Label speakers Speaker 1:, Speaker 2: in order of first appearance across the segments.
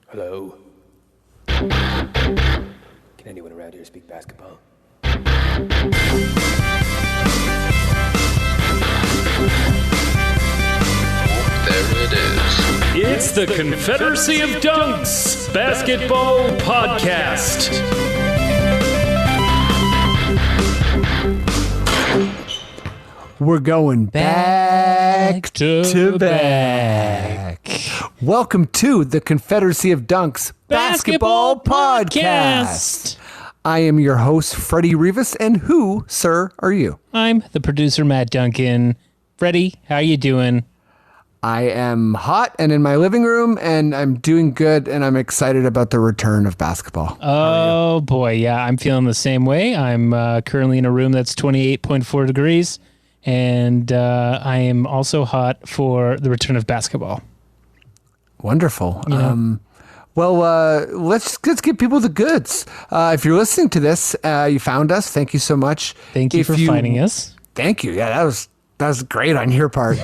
Speaker 1: Hello? Can anyone around here speak basketball?
Speaker 2: There it is.
Speaker 3: It's the Confederacy of Dunks Basketball Podcast.
Speaker 4: We're going back to back. Welcome to the Confederacy of Dunks Basketball Podcast. I am your host, Freddie Rivas, and who, sir, are you?
Speaker 3: I'm the producer, Matt Duncan. Freddie, how you doing?
Speaker 4: I am hot and in my living room, and I'm doing good, and I'm excited about the return of basketball.
Speaker 3: Oh, boy, yeah, I'm feeling the same way. I'm currently in a room that's 28.4 degrees, and I am also hot for the return of basketball.
Speaker 4: Wonderful.
Speaker 3: Yeah.
Speaker 4: Let's give people the goods. If you're listening to this, you found us. Thank you so much.
Speaker 3: Thank you for finding us.
Speaker 4: Thank you. Yeah, that was great on your part.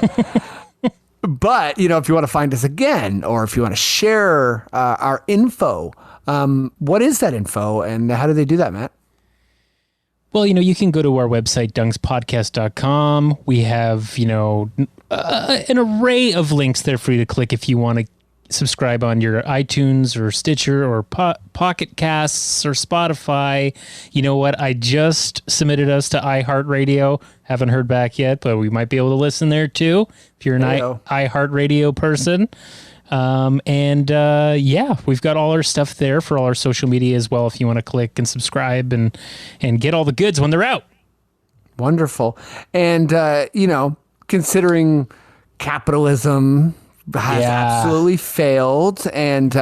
Speaker 4: But, if you want to find us again, or if you want to share our info, what is that info and how do they do that, Matt?
Speaker 3: Well, you can go to our website, dunkspodcast.com. We have, an array of links there for you to click if you want to subscribe on your iTunes or Stitcher or Pocket Casts or Spotify. You know what? I just submitted us to iHeartRadio. Haven't heard back yet, but we might be able to listen there too if you're an iHeartRadio person. We've got all our stuff there for all our social media as well if you want to click and subscribe and get all the goods when they're out.
Speaker 4: Wonderful. And, considering capitalism has absolutely failed, and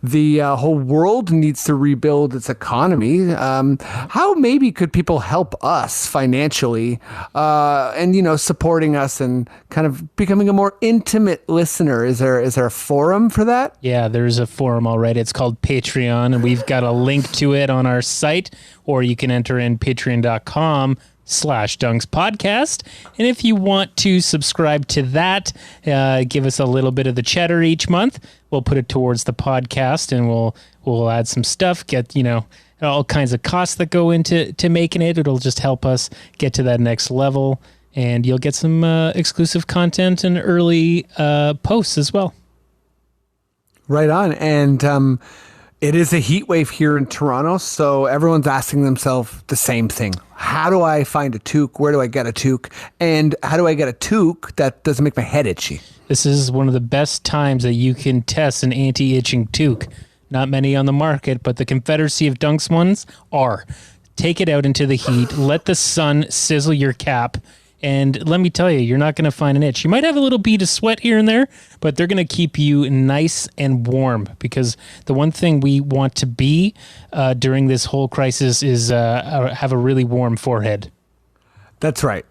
Speaker 4: the whole world needs to rebuild its economy. How maybe could people help us financially, and supporting us and kind of becoming a more intimate listener? Is there a forum for that? Yeah,
Speaker 3: there's a forum already. It's called Patreon, and we've got a link to it on our site, or you can enter in patreon.com/Dunks Podcast. And if you want to subscribe to that, give us a little bit of the cheddar each month. We'll put it towards the podcast, and we'll add some stuff, get, all kinds of costs that go into making it. It'll just help us get to that next level, and you'll get some exclusive content and early posts as well.
Speaker 4: Right on. And it is a heat wave here in Toronto, so everyone's asking themselves the same thing. How do I find a toque? Where do I get a toque? And how do I get a toque that doesn't make my head itchy?
Speaker 3: This is one of the best times that you can test an anti-itching toque. Not many on the market, but the Confederacy of Dunks ones are. Take it out into the heat. Let the sun sizzle your cap. And let me tell you, you're not going to find an itch. You might have a little bead of sweat here and there, but they're going to keep you nice and warm, because the one thing we want to be during this whole crisis is have a really warm forehead.
Speaker 4: That's right.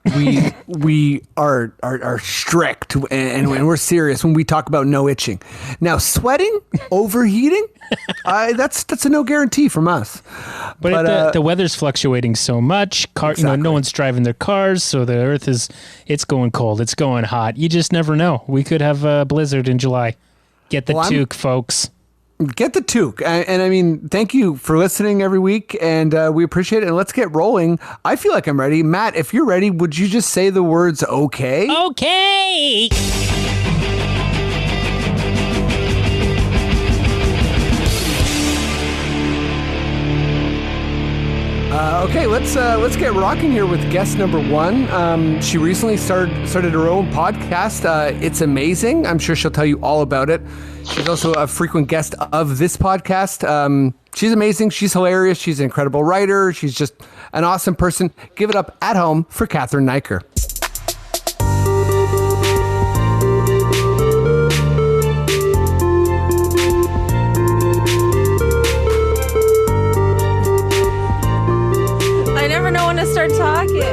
Speaker 4: We are strict and we're serious when we talk about no itching. Now, sweating, overheating, that's a no guarantee from us.
Speaker 3: But the weather's fluctuating so much.
Speaker 4: Exactly.
Speaker 3: No one's driving their cars, so the earth it's going cold. It's going hot. You just never know. We could have a blizzard in July. Get the toque, folks.
Speaker 4: Get the toque. And I mean, thank you for listening every week, and we appreciate it. And let's get rolling. I feel like I'm ready. Matt, if you're ready, would you just say the words okay?
Speaker 3: Okay.
Speaker 4: Okay, let's get rocking here with guest number one. She recently started her own podcast. It's amazing. I'm sure she'll tell you all about it. She's also a frequent guest of this podcast. She's amazing. She's hilarious. She's an incredible writer. She's just an awesome person. Give it up at home for Cathryn Naiker.
Speaker 5: I never know when to start talking.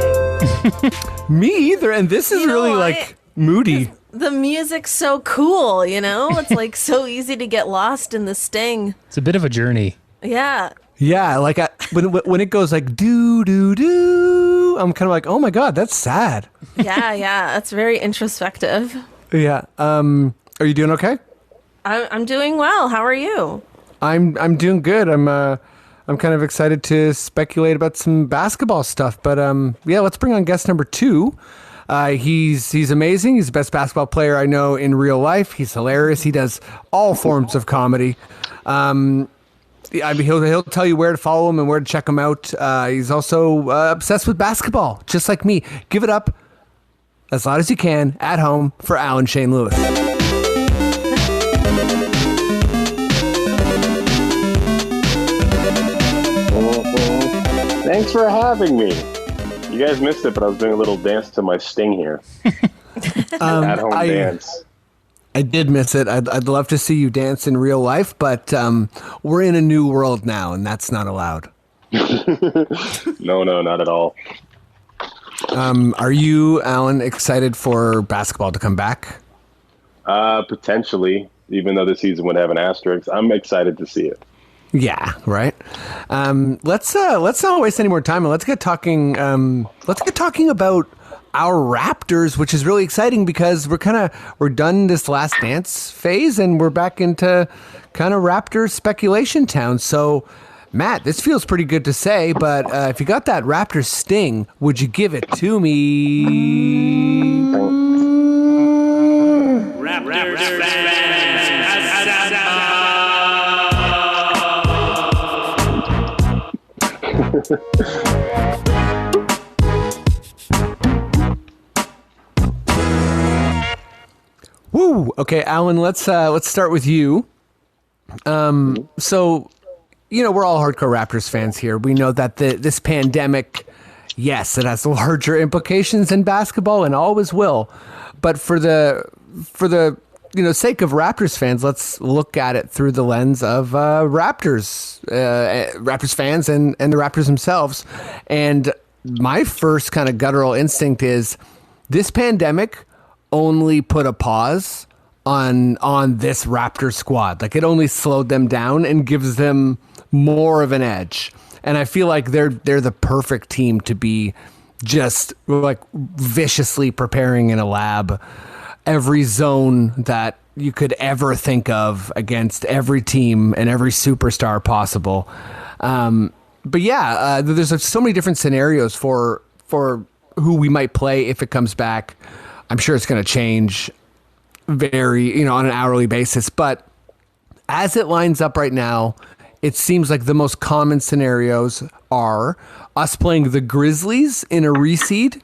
Speaker 4: Me either. And this is really moody.
Speaker 5: The music's so cool, It's like so easy to get lost in the sting.
Speaker 3: It's a bit of a journey.
Speaker 5: Yeah.
Speaker 4: Yeah, like when it goes like do do do, I'm kind of like, oh my god, that's sad.
Speaker 5: Yeah, that's very introspective.
Speaker 4: Yeah. Are you doing okay?
Speaker 5: I'm doing well. How are you?
Speaker 4: I'm doing good. I'm kind of excited to speculate about some basketball stuff. But yeah, let's bring on guest number 2. He's amazing. He's the best basketball player I know in real life. He's hilarious. He does all forms of comedy. He'll tell you where to follow him and where to check him out. He's also obsessed with basketball, just like me. Give it up as loud as you can at home for Alan Shane Lewis.
Speaker 6: Thanks for having me. You guys missed it, but I was doing a little dance to my Sting here. At home dance.
Speaker 4: I did miss it. I'd love to see you dance in real life, but we're in a new world now, and that's not allowed.
Speaker 6: No, not at all.
Speaker 4: Are you, Alan, excited for basketball to come back?
Speaker 6: Potentially, even though the season would have an asterisk. I'm excited to see it.
Speaker 4: Yeah, right. Let's not waste any more time, and let's get talking about our Raptors, which is really exciting because we're done this last dance phase and we're back into kind of Raptors speculation town. So, Matt, this feels pretty good to say, but if you got that Raptors sting, would you give it to me?
Speaker 7: Raptors fans.
Speaker 4: Woo! Okay, Alan, let's start with you. So, we're all hardcore Raptors fans here. We know that this pandemic, yes, it has larger implications in basketball and always will. But for the sake of Raptors fans, let's look at it through the lens of Raptors fans and the Raptors themselves. And my first kind of guttural instinct is this pandemic only put a pause on this Raptor squad. Like, it only slowed them down and gives them more of an edge. And I feel like they're the perfect team to be just like viciously preparing in a lab every zone that you could ever think of against every team and every superstar possible. But yeah, there's so many different scenarios for who we might play if it comes back. I'm sure it's going to change very, on an hourly basis. But as it lines up right now, it seems like the most common scenarios are us playing the Grizzlies in a reseed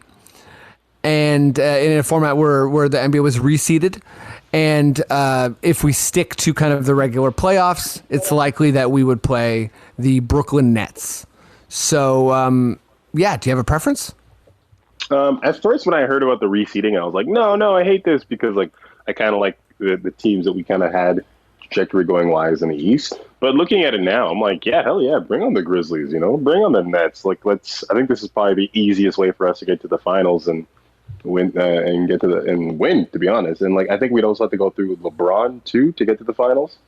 Speaker 4: and in a format where the NBA was reseeded. And if we stick to kind of the regular playoffs, it's likely that we would play the Brooklyn Nets. So, yeah, do you have a preference?
Speaker 6: At first, when I heard about the reseeding, I was like, no, I hate this because I kind of like the teams that we kind of had trajectory going wise in the East. But looking at it now, I'm like, yeah, hell yeah, bring on the Grizzlies, bring on the Nets. I think this is probably the easiest way for us to get to the finals and win and win, to be honest. And I think we'd also have to go through LeBron too to get to the finals,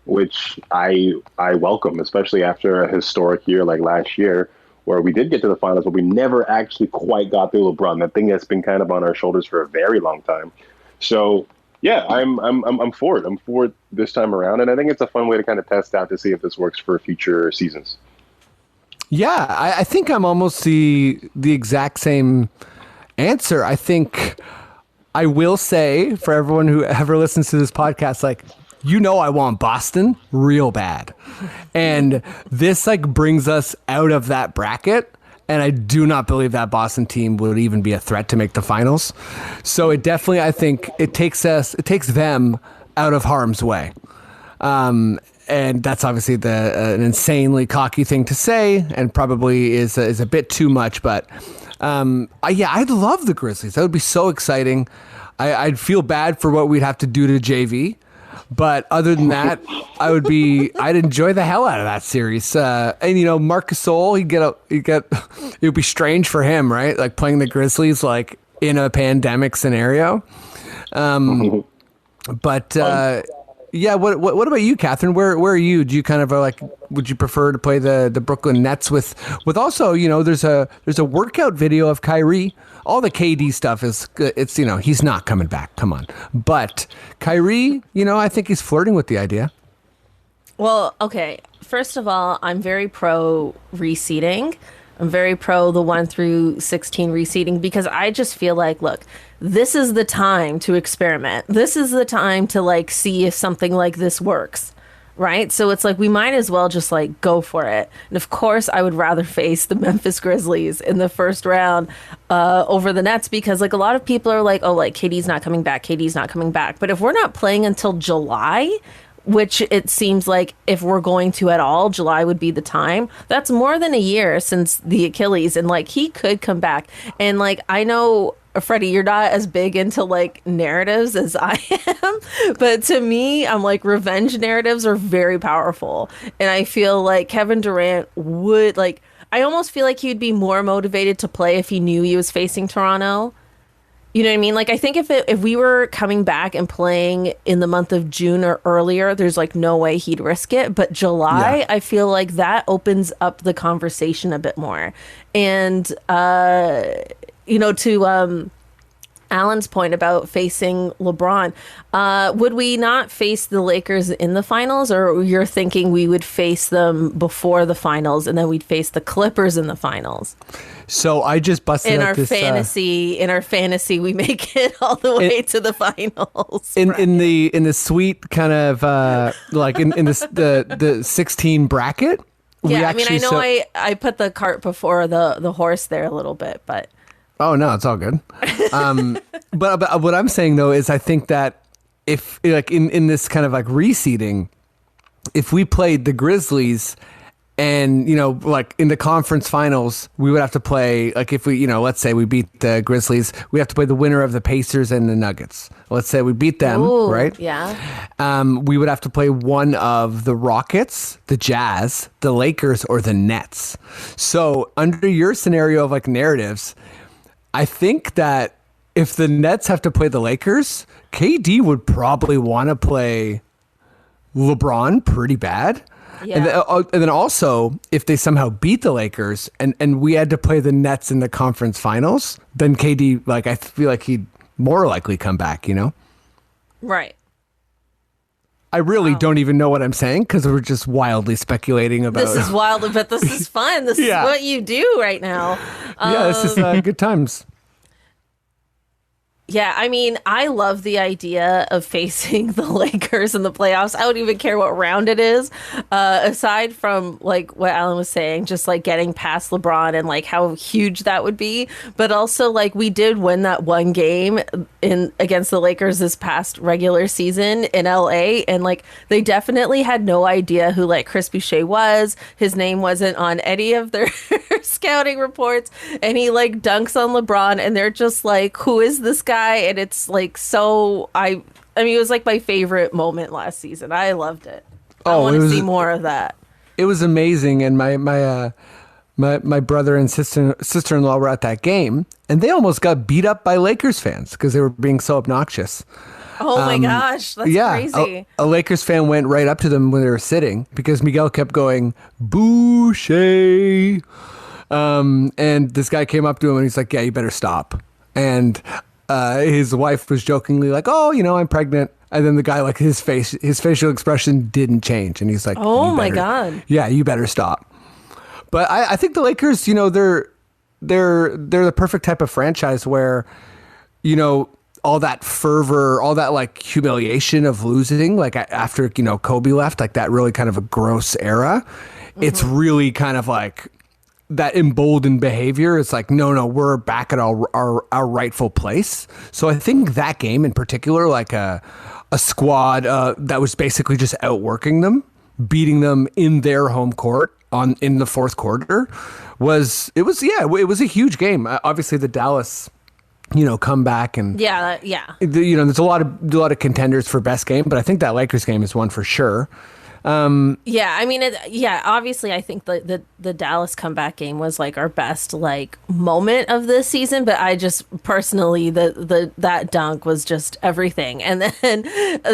Speaker 6: which I welcome, especially after a historic year like last year, where we did get to the finals, but we never actually quite got through LeBron. That thing that's been kind of on our shoulders for a very long time. So yeah, I'm for it. I'm for it this time around, and I think it's a fun way to kind of test out to see if this works for future seasons.
Speaker 4: Yeah, I think I'm almost the exact same answer. I think I will say for everyone who ever listens to this podcast, I want Boston real bad. And this brings us out of that bracket. And I do not believe that Boston team would even be a threat to make the finals. So it definitely, I think it takes them out of harm's way. And that's obviously an insanely cocky thing to say and probably is a bit too much. But I'd love the Grizzlies. That would be so exciting. I'd feel bad for what we'd have to do to JV. But other than that, I'd enjoy the hell out of that series. And Marc Gasol, it would be strange for him, right? Playing the Grizzlies, in a pandemic scenario. But Yeah. What about you, Cathryn? Where are you? Do you kind of like? Would you prefer to play the Brooklyn Nets with also? There's a workout video of Kyrie. All the KD stuff is good. It's he's not coming back. Come on. But Kyrie, I think he's flirting with the idea.
Speaker 5: Well, okay. First of all, I'm very pro reseeding. I'm very pro the 1 through 16 reseeding because I just feel like, look, this is the time to experiment. This is the time to like see if something like this works, right? So it's like we might as well just like go for it. And of course, I would rather face the Memphis Grizzlies in the first round over the Nets because like a lot of people are like, oh, like KD's not coming back. KD's not coming back. But if we're not playing until July, which it seems like if we're going to at all, July would be the time. That's more than a year since the Achilles, and like he could come back. And like I know, Freddie, you're not as big into like narratives as I am, but to me, I'm like revenge narratives are very powerful, and I feel like Kevin Durant would like. I almost feel like he'd be more motivated to play if he knew he was facing Toronto. You know what I mean? Like, I think if we were coming back and playing in the month of June or earlier, there's like no way he'd risk it. But July, I feel like that opens up the conversation a bit more. And, to Alan's point about facing LeBron, would we not face the Lakers in the finals, or you're thinking we would face them before the finals and then we'd face the Clippers in the finals?
Speaker 4: So I just busted
Speaker 5: in
Speaker 4: out
Speaker 5: our
Speaker 4: this,
Speaker 5: fantasy. In our fantasy, we make it all the way to the finals.
Speaker 4: In the sweet kind of like in this the 16 bracket.
Speaker 5: Yeah, I mean, I know I put the cart before the horse there a little bit, but.
Speaker 4: Oh no, it's all good. But what I'm saying though is I think that if like in this kind of like reseeding, if we played the Grizzlies and like in the conference finals, we would have to play like if we let's say we beat the Grizzlies, we have to play the winner of the Pacers and the Nuggets. Let's say we beat them, right?
Speaker 5: Yeah.
Speaker 4: We would have to play one of the Rockets, the Jazz, the Lakers, or the Nets. So under your scenario of like narratives, I think that if the Nets have to play the Lakers, KD would probably want to play LeBron pretty bad. Yeah. And then also, if they somehow beat the Lakers and we had to play the Nets in the conference finals, then KD, like I feel like he'd more likely come back,
Speaker 5: Right.
Speaker 4: I really don't even know what I'm saying because we're just wildly speculating about.
Speaker 5: This is wild, but this is fun. This is what you do right now.
Speaker 4: Yeah, this is good times.
Speaker 5: Yeah, I mean, I love the idea of facing the Lakers in the playoffs. I don't even care what round it is. Aside from like what Alan was saying, just like getting past LeBron and like how huge that would be. But also like we did win that one game against the Lakers this past regular season in LA. And like they definitely had no idea who like Chris Boucher was. His name wasn't on any of their scouting reports. And he like dunks on LeBron and they're just like, who is this guy? And it's like so I mean it was like my favorite moment last season. I loved it. I want to see more of that.
Speaker 4: It was amazing, and my brother and sister-in-law were at that game, and they almost got beat up by Lakers fans because they were being so obnoxious.
Speaker 5: Oh my gosh, that's crazy.
Speaker 4: A Lakers fan went right up to them when they were sitting because Miguel kept going, Boucher. And this guy came up to him and he's like, yeah, you better stop. And his wife was jokingly like, oh, I'm pregnant. And then the guy, like his facial expression didn't change. And he's like,
Speaker 5: oh my God.
Speaker 4: Yeah, you better stop. But I think the Lakers, they're the perfect type of franchise where, all that fervor, all that like humiliation of losing, like after, Kobe left, like that really kind of a gross era. Mm-hmm. It's really kind of like that emboldened behavior. It's like, no, we're back at our rightful place. So I think that game in particular, like a squad that was basically just outworking them, beating them in their home court in the fourth quarter it was a huge game. Obviously the Dallas, come back and there's a lot of contenders for best game, but I think that Lakers game is one for sure.
Speaker 5: Yeah, I mean, obviously, I think the Dallas comeback game was like our best like moment of this season. But I just personally, that dunk was just everything. And then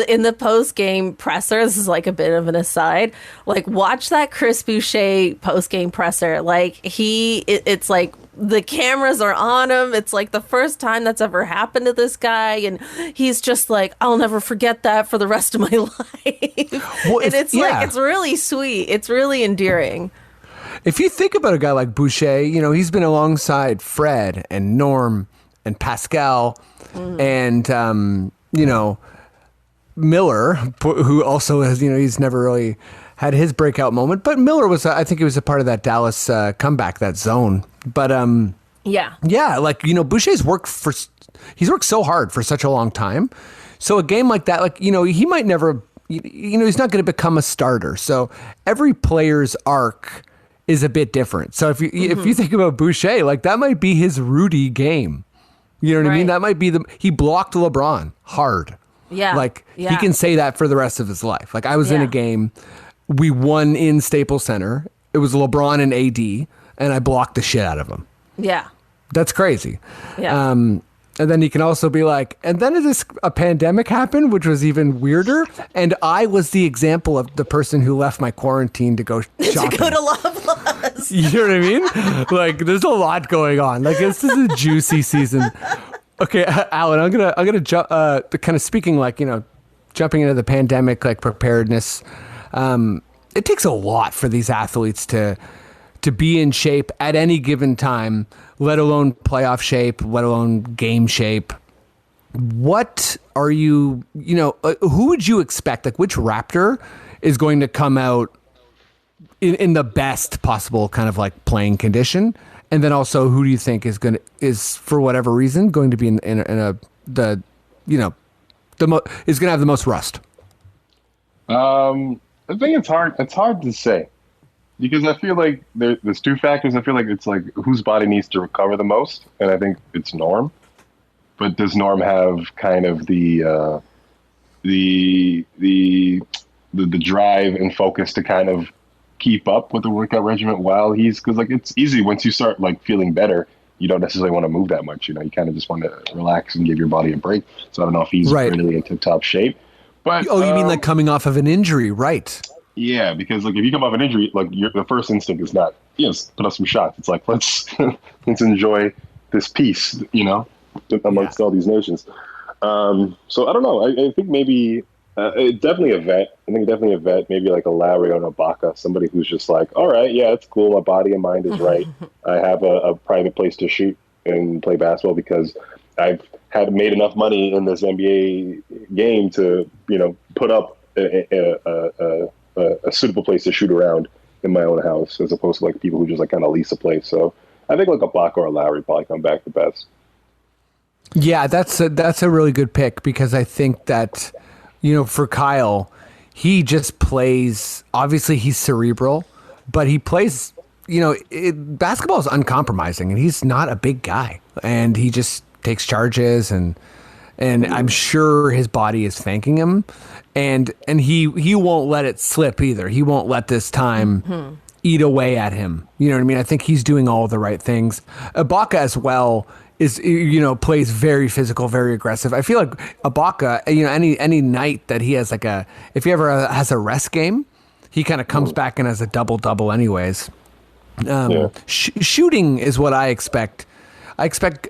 Speaker 5: in the post game presser, this is like a bit of an aside. Like, watch that Chris Boucher post game presser. Like it's like the cameras are on him. It's like the first time that's ever happened to this guy, and he's just like, I'll never forget that for the rest of my life.
Speaker 4: Well,
Speaker 5: and it's like, it's really sweet. It's really endearing.
Speaker 4: If you think about a guy like Boucher, he's been alongside Fred and Norm and Pascal and, Miller, who also has, he's never really had his breakout moment. But Miller was, I think he was a part of that Dallas comeback, that zone. But like, Boucher's worked so hard for such a long time. So a game like that, like, he might never, he's not going to become a starter. So every player's arc is a bit different. So if you think about Boucher, like, that might be his Rudy game. You know what I mean? That might be he blocked LeBron hard.
Speaker 5: Yeah.
Speaker 4: Like, he can say that for the rest of his life. Like, I was in a game, we won in Staples Center. It was LeBron and AD, and I blocked the shit out of him.
Speaker 5: Yeah.
Speaker 4: That's crazy.
Speaker 5: Yeah.
Speaker 4: And then he can also be like, and then a pandemic happened, which was even weirder. And I was the example of the person who left my quarantine to go shopping.
Speaker 5: To go to Loblaws.
Speaker 4: You know what I mean? Like, there's a lot going on. Like, this is a juicy season. Okay, Alan, I'm gonna jump. Kind of speaking, like, jumping into the pandemic, like, preparedness. It takes a lot for these athletes to be in shape at any given time, let alone playoff shape, let alone game shape. What are you, who would you expect? Like, which Raptor is going to come out in the best possible kind of like playing condition? And then also, who do you think is for whatever reason going to be is going to have the most rust?
Speaker 6: I think it's hard. It's hard to say. Because I feel like there's two factors. I feel like it's like whose body needs to recover the most, and I think it's Norm. But does Norm have kind of the drive and focus to kind of keep up with the workout regimen because like it's easy once you start like feeling better, you don't necessarily want to move that much. You kind of just want to relax and give your body a break. So I don't know if he's really in tip-top shape. But
Speaker 4: you mean like coming off of an injury, right?
Speaker 6: Yeah, because like if you come off an injury, like the first instinct is not, put up some shots. It's like let's enjoy this peace, amongst all these nations. So I don't know. I think maybe definitely a vet. I think definitely a vet. Maybe like a Lowry or an Ibaka, somebody who's just like, all right, yeah, it's cool. My body and mind is right. I have a private place to shoot and play basketball because I've made enough money in this NBA game to put up a suitable place to shoot around in my own house, as opposed to like people who just like kind of lease a place. So I think like a Ibaka or a Lowry probably come back the best.
Speaker 4: Yeah, that's a really good pick because I think that, for Kyle, he just plays, obviously he's cerebral, but he plays, basketball is uncompromising and he's not a big guy and he just takes charges and I'm sure his body is thanking him. And he won't let it slip either. He won't let this time eat away at him. You know what I mean? I think he's doing all the right things. Ibaka as well is, plays very physical, very aggressive. I feel like Ibaka, any night that he has if he ever has a rest game, he kind of comes back and has a double-double anyways. Shooting is what I expect. I expect,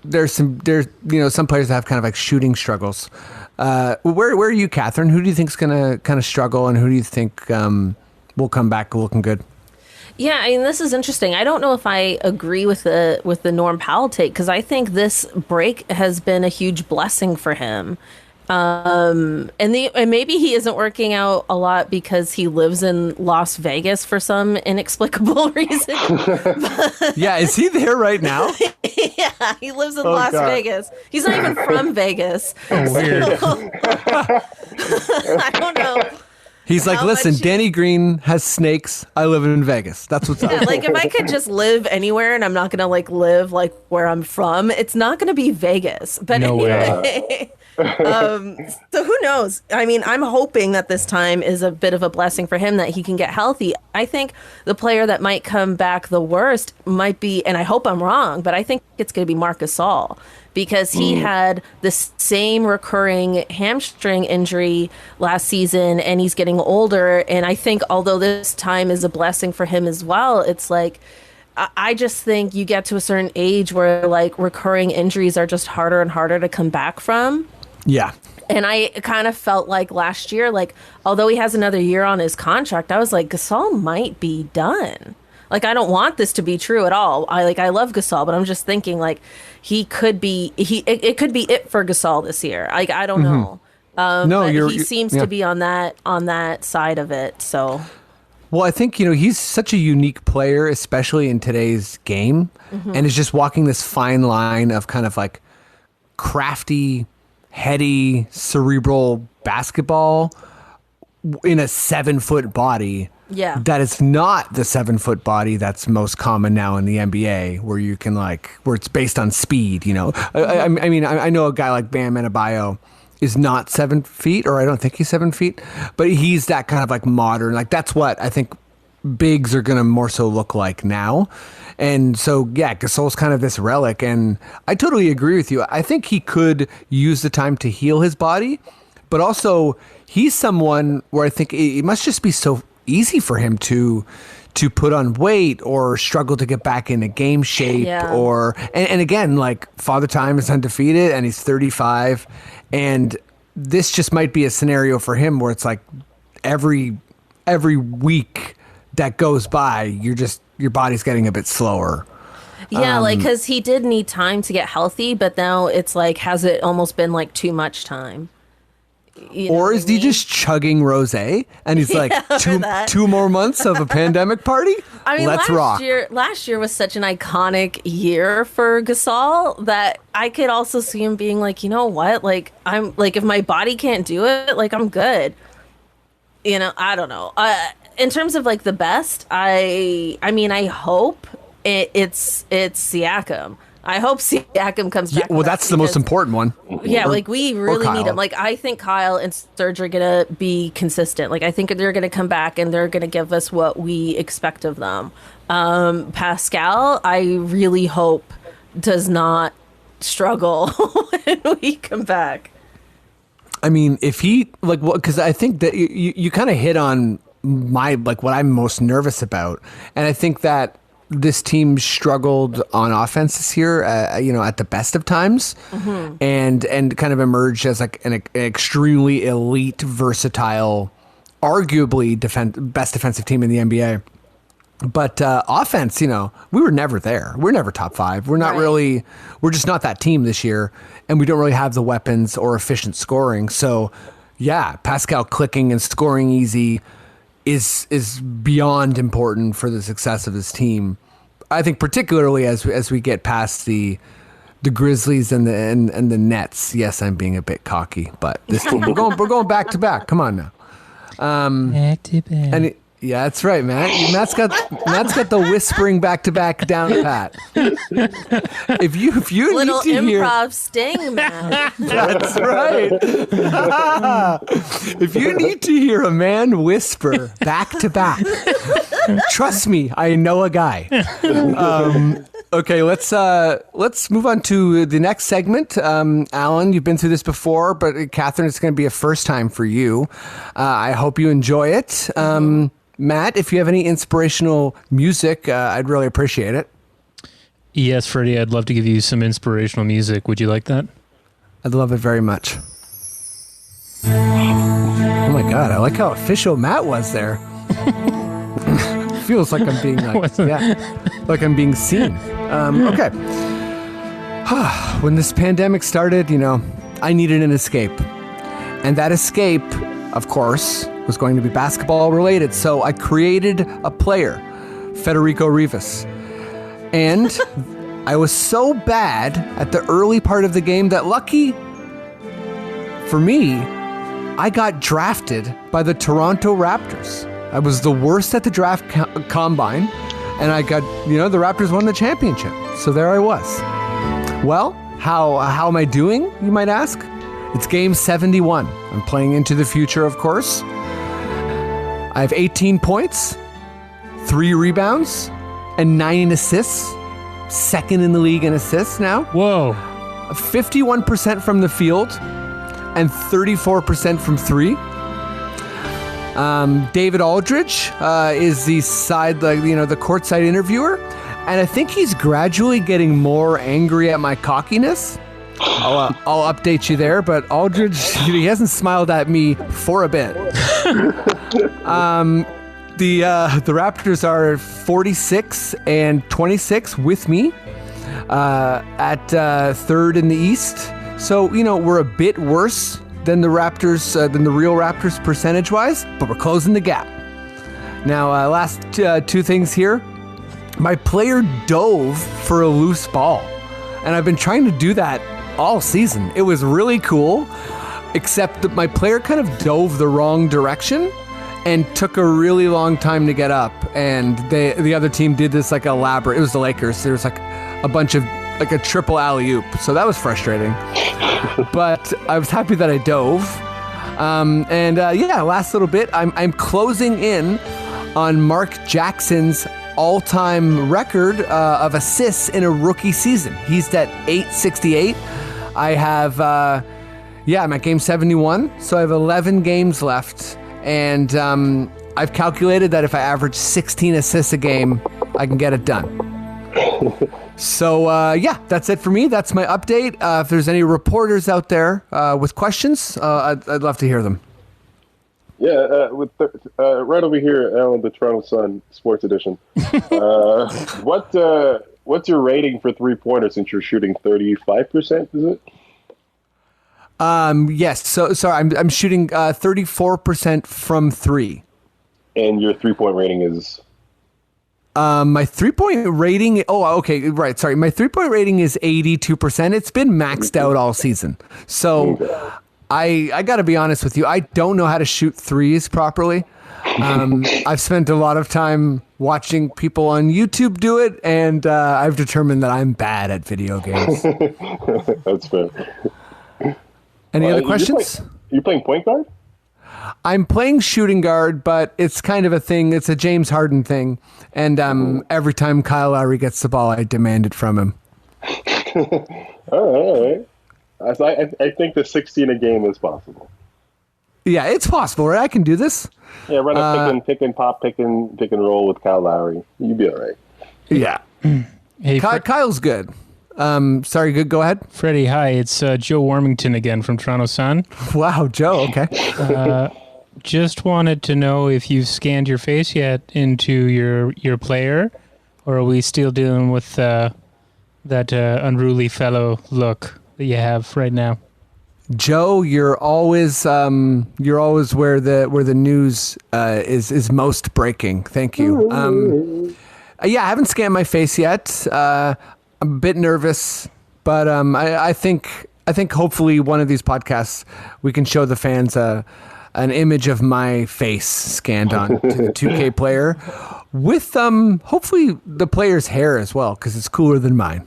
Speaker 4: there's some players that have kind of like shooting struggles. Where are you, Cathryn? Who do you think is going to kind of struggle, and who do you think will come back looking good?
Speaker 5: Yeah, I mean, this is interesting. I don't know if I agree with the Norm Powell take because I think this break has been a huge blessing for him. And maybe he isn't working out a lot because he lives in Las Vegas for some inexplicable reason.
Speaker 4: Yeah, is he there right now?
Speaker 5: Yeah, he lives in Las Vegas. He's not even from Vegas.
Speaker 4: Oh, weird.
Speaker 5: I don't know.
Speaker 4: He's like, listen, Danny Green has snakes. I live in Vegas. That's what's up.
Speaker 5: Yeah, like if I could just live anywhere and I'm not going to live where I'm from, it's not going to be Vegas. But
Speaker 3: No
Speaker 5: anyway. So who knows? I mean, I'm hoping that this time is a bit of a blessing for him that he can get healthy. I think the player that might come back the worst might be, and I hope I'm wrong, but I think it's going to be Marc Gasol because he had the same recurring hamstring injury last season and he's getting older. And I think although this time is a blessing for him as well, it's like, I just think you get to a certain age where like recurring injuries are just harder and harder to come back from.
Speaker 4: Yeah.
Speaker 5: And I kind of felt like last year, like, although he has another year on his contract, I was like, Gasol might be done. Like, I don't want this to be true at all. I love Gasol, but I'm just thinking like it could be it for Gasol this year. Like, I don't know.
Speaker 4: No,
Speaker 5: he seems to be on that side of it. So.
Speaker 4: Well, I think, he's such a unique player, especially in today's game, and is just walking this fine line of kind of like crafty, heady, cerebral basketball in a 7-foot body.
Speaker 5: Yeah.
Speaker 4: That is not the 7-foot body that's most common now in the NBA, where you can where it's based on speed, I mean, I know a guy like Bam Adebayo is not 7 feet, or I don't think he's 7 feet, but he's that kind of like modern, like that's what I think bigs are going to more so look like now. And so, yeah, Gasol's kind of this relic, and I totally agree with you. I think he could use the time to heal his body, but also he's someone where I think it must just be so easy for him to put on weight or struggle to get back into game shape. Yeah. And again, like Father Time is undefeated and he's 35. And this just might be a scenario for him where it's like every week that goes by, your body's getting a bit slower.
Speaker 5: Yeah, because he did need time to get healthy, but now it's like, has it almost been like too much time?
Speaker 4: Or is he just chugging rosé and he's like, two more months of a pandemic party?
Speaker 5: I mean,
Speaker 4: let's rock.
Speaker 5: Last year was such an iconic year for Gasol that I could also see him being like, you know what? Like, I'm like, if my body can't do it, like, I'm good. I don't know. In terms of like the best, I mean, I hope it's Siakam. I hope Siakam comes back.
Speaker 4: Well, that's the most important one.
Speaker 5: Yeah, like we really need him. Like I think Kyle and Serge are gonna be consistent. Like I think they're gonna come back and they're gonna give us what we expect of them. Pascal, I really hope does not struggle when we come back.
Speaker 4: I mean, if he because I think that you kind of hit on what I'm most nervous about, and I think that this team struggled on offense this year, at the best of times, and kind of emerged as like an extremely elite, versatile, arguably best defensive team in the NBA. But offense, we were never there. We're never top 5. We're not really. We're just not that team this year, and we don't really have the weapons or efficient scoring. So, yeah, Pascal clicking and scoring easy is beyond important for the success of this team. I think particularly as we get past the Grizzlies and the Nets. Yes, I'm being a bit cocky, but this team, we're going back to back. Come on now.
Speaker 3: Back to back.
Speaker 4: And yeah, that's right, Matt. Matt's got the whispering back to back down pat. If you
Speaker 5: little
Speaker 4: need to
Speaker 5: improv sting, Matt.
Speaker 4: That's right. If you need to hear a man whisper back to back, trust me, I know a guy. Okay, let's move on to the next segment. Alan, you've been through this before, but Cathryn, it's going to be a first time for you. I hope you enjoy it. Matt, if you have any inspirational music, I'd really appreciate it.
Speaker 3: Yes, Freddie, I'd love to give you some inspirational music. Would you like that?
Speaker 4: I'd love it very much. Oh my God, I like how official Matt was there. Feels like I'm being like I'm being seen. Okay. When this pandemic started, I needed an escape. And that escape, of course, was going to be basketball related. So I created a player, Federico Rivas. And I was so bad at the early part of the game that lucky for me, I got drafted by the Toronto Raptors. I was the worst at the draft combine, and I got, the Raptors won the championship. So there I was. Well, how am I doing, you might ask? It's game 71. I'm playing into the future, of course. I have 18 points, 3 rebounds, and 9 assists. Second in the league in assists now.
Speaker 3: Whoa.
Speaker 4: 51% from the field and 34% from 3. David Aldridge is the courtside interviewer, and I think he's gradually getting more angry at my cockiness. I'll update you there, but Aldridge, he hasn't smiled at me for a bit. The Raptors are 46 and 26 with me at third in the East. So, we're a bit worse than the Raptors, than the real Raptors percentage-wise, but we're closing the gap. Now, last 2 things here. My player dove for a loose ball, and I've been trying to do that all season. It was really cool, except that my player kind of dove the wrong direction and took a really long time to get up. And the other team did this like elaborate. It was the Lakers. There was like a bunch of like a triple alley-oop. So that was frustrating. But I was happy that I dove. Last little bit. I'm closing in on Mark Jackson's all-time record of assists in a rookie season. He's at 868. I have, I'm at game 71, so I have 11 games left, and I've calculated that if I average 16 assists a game, I can get it done. So, that's it for me. That's my update. If there's any reporters out there with questions, I'd love to hear them.
Speaker 6: Yeah, right over here on the Toronto Sun Sports Edition. What's your rating for 3-pointers since you're shooting 35%? Is it?
Speaker 4: Yes. So sorry, I'm shooting 34% from 3.
Speaker 6: And your 3-point rating is?
Speaker 4: My 3-point rating. Oh, okay, right. Sorry, my 3-point rating is 82%. It's been maxed out all season. So. Okay. I got to be honest with you. I don't know how to shoot threes properly. I've spent a lot of time watching people on YouTube do it, and I've determined that I'm bad at video games.
Speaker 6: That's fair.
Speaker 4: Any other questions?
Speaker 6: You're playing point guard?
Speaker 4: I'm playing shooting guard, but it's kind of a thing. It's a James Harden thing. And every time Kyle Lowry gets the ball, I demand it from him.
Speaker 6: All right. I think the 16 a game is possible.
Speaker 4: Yeah, it's possible, right? I can do this.
Speaker 6: Yeah, run a pick and pop, pick and roll with Kyle Lowry. You'd be all right.
Speaker 4: Yeah.
Speaker 3: Hey,
Speaker 4: Kyle's good. Sorry, go ahead.
Speaker 3: Freddie, hi. It's Joe Warmington again from Toronto Sun.
Speaker 4: Wow, Joe, okay.
Speaker 3: Just wanted to know if you've scanned your face yet into your player, or are we still dealing with that unruly fellow look that you have right now?
Speaker 4: Joe, you're always where the news is most breaking. Thank you. I haven't scanned my face yet. I'm a bit nervous, but I think hopefully one of these podcasts we can show the fans an image of my face scanned on to the 2K player with hopefully the player's hair as well, because it's cooler than mine.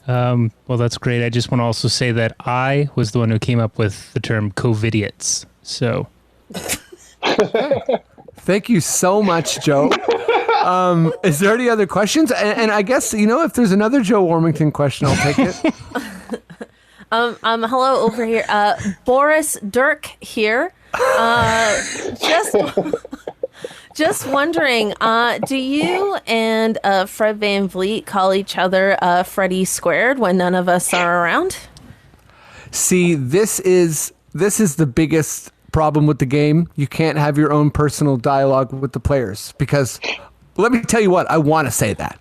Speaker 3: Well, that's great. I just want to also say that I was the one who came up with the term COVIDiots. So,
Speaker 4: thank you so much, Joe. Is there any other questions? And I guess, if there's another Joe Warmington question, I'll take it.
Speaker 5: Hello over here. Boris Dirk here. Just wondering, do you and Fred VanVleet call each other Freddie squared when none of us are around?
Speaker 4: See, this is the biggest problem with the game. You can't have your own personal dialogue with the players because, let me tell you what, I want to say that.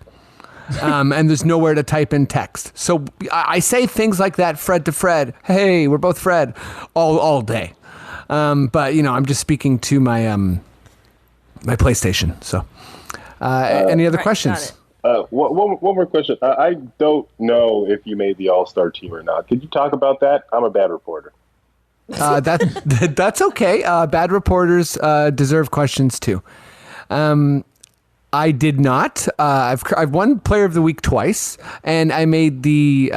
Speaker 4: And there's nowhere to type in text. So I say things like that, Fred to Fred. Hey, we're both Fred all day. But, I'm just speaking to my PlayStation. So, any other questions?
Speaker 6: One more question. I don't know if you made the All-Star team or not. Could you talk about that? I'm a bad reporter.
Speaker 4: That's okay. Bad reporters deserve questions too. I did not. I've won Player of the Week twice, and I made the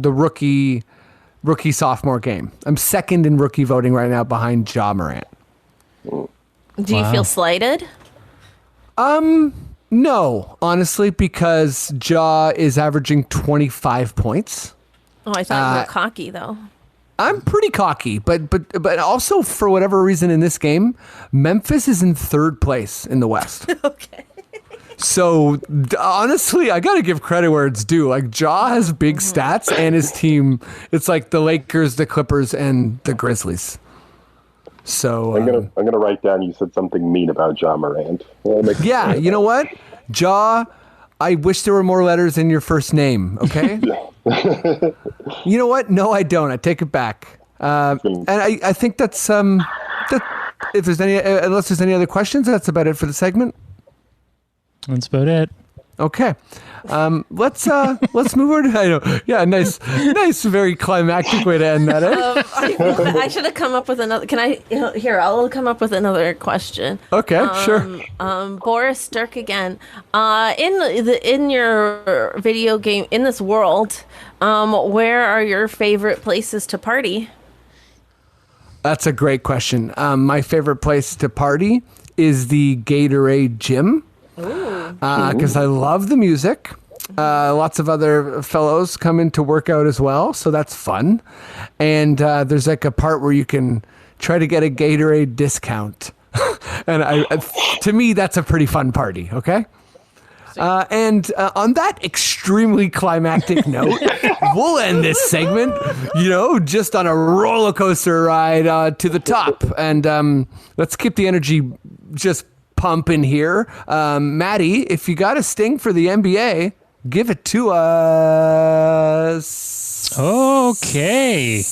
Speaker 4: rookie rookie sophomore game. I'm second in rookie voting right now behind Ja Morant.
Speaker 5: Do you feel slighted?
Speaker 4: No, honestly, because Ja is averaging 25 points.
Speaker 5: Oh, I thought you were cocky though.
Speaker 4: I'm pretty cocky, but also for whatever reason in this game, Memphis is in third place in the West.
Speaker 5: Okay.
Speaker 4: So honestly, I gotta give credit where it's due. Like Ja has big stats, and his team, it's like the Lakers, the Clippers, and the Grizzlies. So
Speaker 6: I'm gonna write down. You said something mean about Ja Morant.
Speaker 4: yeah, you know what, Ja, I wish there were more letters in your first name. Okay. You know what? No, I don't. I take it back. And I think that's that. If there's any, unless there's any other questions, that's about it for the segment.
Speaker 3: That's about it.
Speaker 4: Okay. Let's move on. I know. Yeah, nice, very climactic way to end that.
Speaker 5: I should have come up with another. Can I? Here, I'll come up with another question.
Speaker 4: Okay, sure.
Speaker 5: Boris Dirk again. In your video game, in this world, where are your favorite places to party?
Speaker 4: That's a great question. My favorite place to party is the Gatorade Gym. Because I love the music. Lots of other fellows come in to work out as well, so that's fun. And there's like a part where you can try to get a Gatorade discount. And to me, that's a pretty fun party, okay? And on that extremely climactic note, we'll end this segment, just on a roller coaster ride to the top. And let's keep the energy just pumping here. Maddie, if you got a sting for the NBA, give it to us.
Speaker 3: Okay.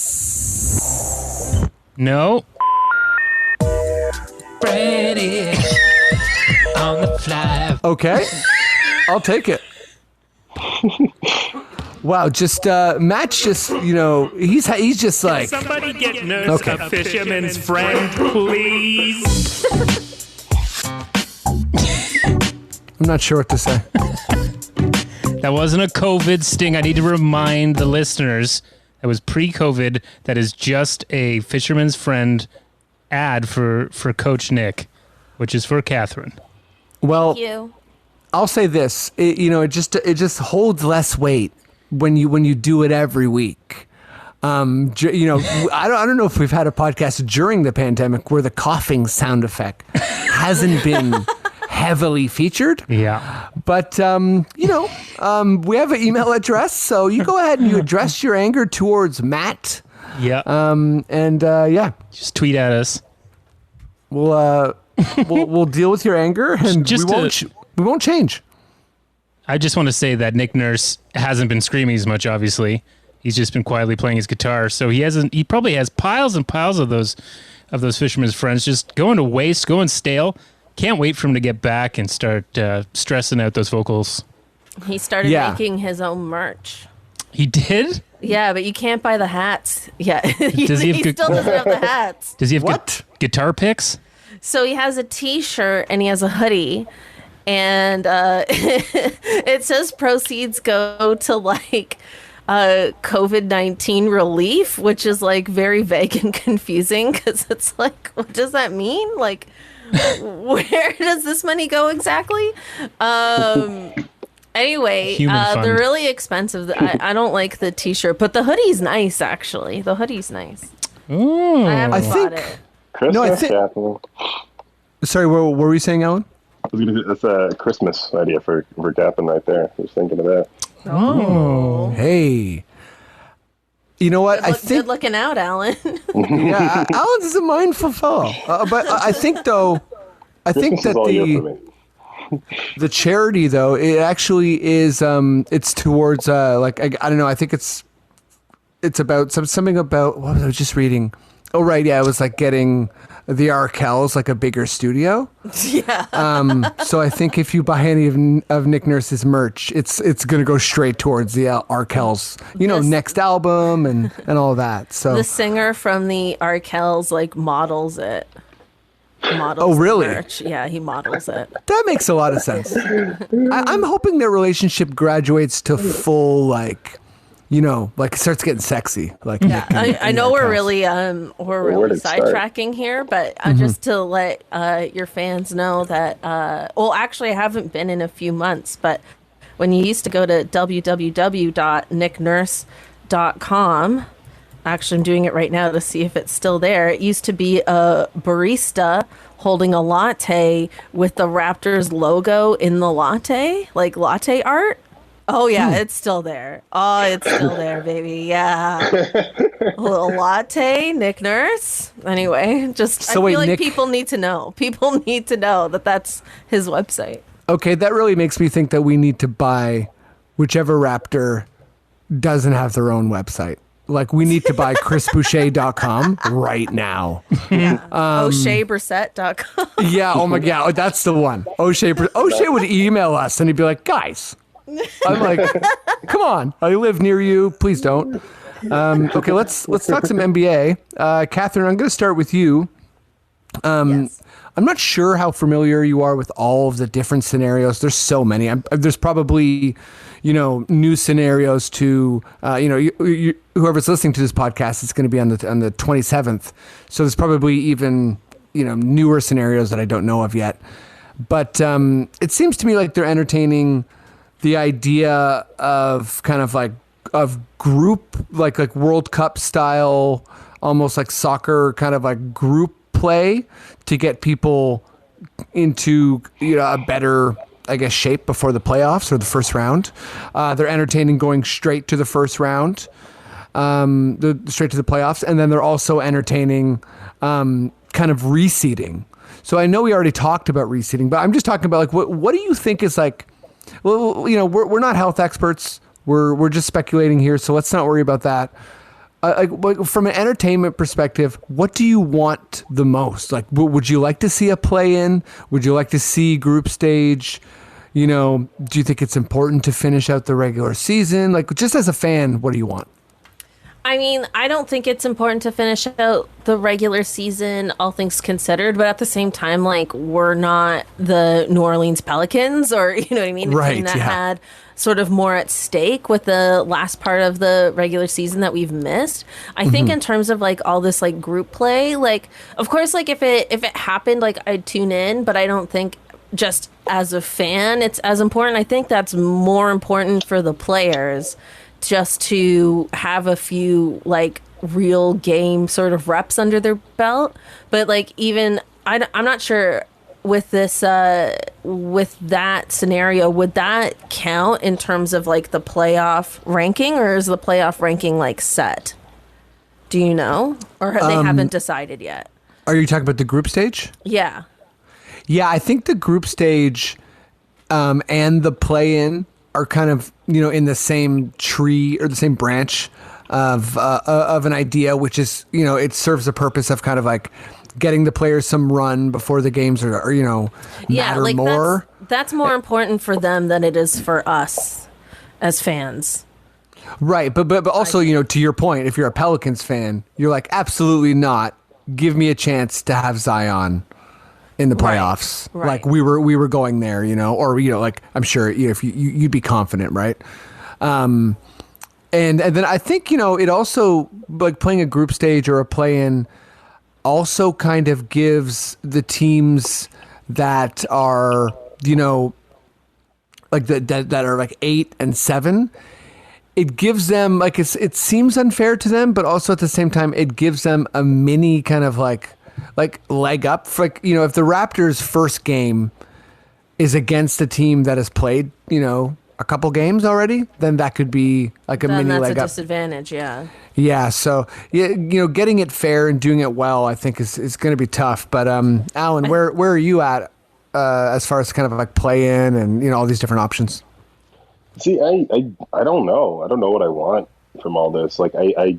Speaker 3: No. Freddie on the fly.
Speaker 4: Okay. I'll take it. Wow, just Matt's just, he's just like,
Speaker 7: somebody get Nurse a fisherman's friend, please.
Speaker 4: I'm not sure what to say.
Speaker 3: That wasn't a COVID sting. I need to remind the listeners that was pre-COVID. That is just a fisherman's friend ad for Coach Nick, which is for Cathryn.
Speaker 4: Well,
Speaker 5: Thank you.
Speaker 4: I'll say this. It just holds less weight when you do it every week. I don't know if we've had a podcast during the pandemic where the coughing sound effect hasn't been heavily featured.
Speaker 3: Yeah.
Speaker 4: But, we have an email address, so you go ahead and you address your anger towards Matt.
Speaker 3: Yeah.
Speaker 4: Yeah.
Speaker 3: Just tweet at us.
Speaker 4: We'll deal with your anger, and we won't change.
Speaker 3: I just want to say that Nick Nurse hasn't been screaming as much, obviously. He's just been quietly playing his guitar, so he probably has piles and piles of those fisherman's friends just going to waste, going stale. Can't wait for him to get back and start stressing out those vocals.
Speaker 5: He started making his own merch.
Speaker 3: He did?
Speaker 5: Yeah, but you can't buy the hats. Yeah.
Speaker 3: Does he
Speaker 5: still doesn't have the hats.
Speaker 3: Does he have guitar picks?
Speaker 5: So he has a t-shirt and he has a hoodie. And it says proceeds go to like COVID-19 relief, which is like very vague and confusing because it's like, what does that mean? Like, where does this money go exactly? Anyway, they're really expensive. I don't like the t-shirt, but the hoodie's nice, actually. The hoodie's nice.
Speaker 3: Ooh.
Speaker 5: I haven't bought it.
Speaker 6: Christmas,
Speaker 4: Sorry, what were you saying, Alan?
Speaker 6: That's a Christmas idea for Cathryn right there. I was thinking of that.
Speaker 5: Oh.
Speaker 4: Hey. You know what?
Speaker 5: Good looking out, Alan.
Speaker 4: Yeah, Alan's is a mindful fellow. But I think that the charity, though, it actually is. It's towards I don't know. I think it's about something about what was I just reading? Oh right, yeah, it was like getting the Arkells like a bigger studio.
Speaker 5: Yeah.
Speaker 4: So I think if you buy any of Nick Nurse's merch, it's gonna go straight towards the Arkells, next album and all that. So
Speaker 5: the singer from the Arkells like models it.
Speaker 4: Oh really?
Speaker 5: Merch. Yeah, he models it.
Speaker 4: That makes a lot of sense. I'm hoping their relationship graduates to full like it starts getting sexy. Like,
Speaker 5: Yeah, I know we're really
Speaker 6: where to start?
Speaker 5: sidetracking here, but just to let your fans know that well, actually, I haven't been in a few months, but when you used to go to www.nicknurse.com, actually, I'm doing it right now to see if it's still there. It used to be a barista holding a latte with the Raptors logo in the latte, like latte art. Oh, yeah, it's still there. Oh, it's still there, baby. Yeah. A little latte, Nick Nurse. Anyway, just
Speaker 4: So
Speaker 5: I
Speaker 4: wait,
Speaker 5: feel like
Speaker 4: Nick-
Speaker 5: people need to know. People need to know that that's his website.
Speaker 4: Okay, that really makes me think that we need to buy whichever Raptor doesn't have their own website. Like, we need to buy chrisboucher.com right now.
Speaker 5: Yeah. O'SheaBrissett.com.
Speaker 4: Yeah, oh my God, that's the one. O'Shea would email us and he'd be like, guys. I'm like, come on, I live near you. Please don't. Okay, let's talk some NBA. Cathryn, I'm going to start with you.
Speaker 5: Yes.
Speaker 4: I'm not sure how familiar you are with all of the different scenarios. There's so many. There's probably, new scenarios to, whoever's listening to this podcast, it's going to be on the 27th. So there's probably even, newer scenarios that I don't know of yet. But it seems to me like they're entertaining the idea of kind of like of group, like World Cup style, almost like soccer kind of like group play to get people into a better, I guess, shape before the playoffs or the first round. They're entertaining going straight to the first round, straight to the playoffs, and then they're also entertaining kind of reseeding. So I know we already talked about reseeding, but I'm just talking about like what do you think is like? Well, we're not health experts. We're just speculating here, so let's not worry about that. Like from an entertainment perspective, what do you want the most? Like, would you like to see a play-in? Would you like to see group stage? Do you think it's important to finish out the regular season? Like, just as a fan, what do you want?
Speaker 5: I mean, I don't think it's important to finish out the regular season, all things considered, but at the same time, like, we're not the New Orleans Pelicans or, you know what I mean?
Speaker 4: Right,
Speaker 5: A team that
Speaker 4: yeah.
Speaker 5: had sort of more at stake with the last part of the regular season that we've missed. I think in terms of like all this like group play, like, of course, like if it happened, like I'd tune in, but I don't think just as a fan, it's as important. I think that's more important for the players just to have a few like real game sort of reps under their belt. But like even I'm not sure with this with that scenario, would that count in terms of like the playoff ranking, or is the playoff ranking like set? Do you know, or they haven't decided yet?
Speaker 4: Are you talking about the group stage?
Speaker 5: Yeah.
Speaker 4: Yeah, I think the group stage and the play-in are kind of, in the same tree or the same branch of an idea, which is, it serves the purpose of kind of like getting the players some run before the games are matter
Speaker 5: like
Speaker 4: more.
Speaker 5: That's more important for them than it is for us as fans.
Speaker 4: Right, but also, to your point, if you're a Pelicans fan, you're like, absolutely not. Give me a chance to have Zion in the playoffs.
Speaker 5: Right.
Speaker 4: Like we were going there, or like I'm sure if you'd be confident, right? And then I think it also, like, playing a group stage or a play-in also kind of gives the teams that are like that are like 8 and 7. It gives them like it seems unfair to them, but also at the same time it gives them a mini kind of like leg up for, like, if the Raptors' first game is against a team that has played a couple games already, then that could be like a
Speaker 5: Then
Speaker 4: mini
Speaker 5: that's
Speaker 4: leg
Speaker 5: a
Speaker 4: up.
Speaker 5: disadvantage, yeah.
Speaker 4: Yeah, so getting it fair and doing it well, I think is going to be tough. But Alan, where are you at as far as kind of like play in and all these different options?
Speaker 6: See, I don't know. I don't know what I want from all this. Like, I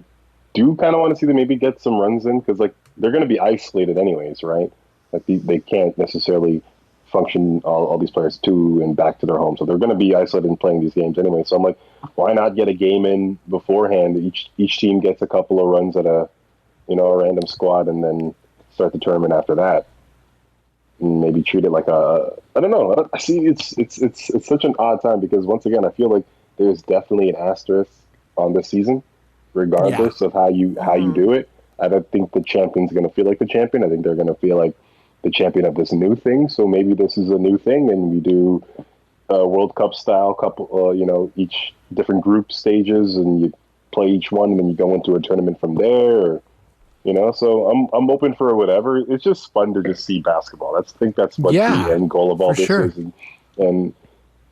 Speaker 6: do kind of want to see them maybe get some runs in, because like they're going to be isolated anyways, right? Like they can't necessarily function all these players to and back to their home, so they're going to be isolated and playing these games anyway. So I'm like, why not get a game in beforehand? Each team gets a couple of runs at a random squad, and then start the tournament after that. And maybe treat it like I don't know. I see it's such an odd time, because once again I feel like there's definitely an asterisk on this season, regardless of how you do it. I don't think the champion's going to feel like the champion. I think they're going to feel like the champion of this new thing. So maybe this is a new thing, and we do a World Cup style couple, each different group stages, and you play each one, and then you go into a tournament from there. Or, so I'm open for whatever. It's just fun to just see basketball. I think that's what the end goal of all this is, and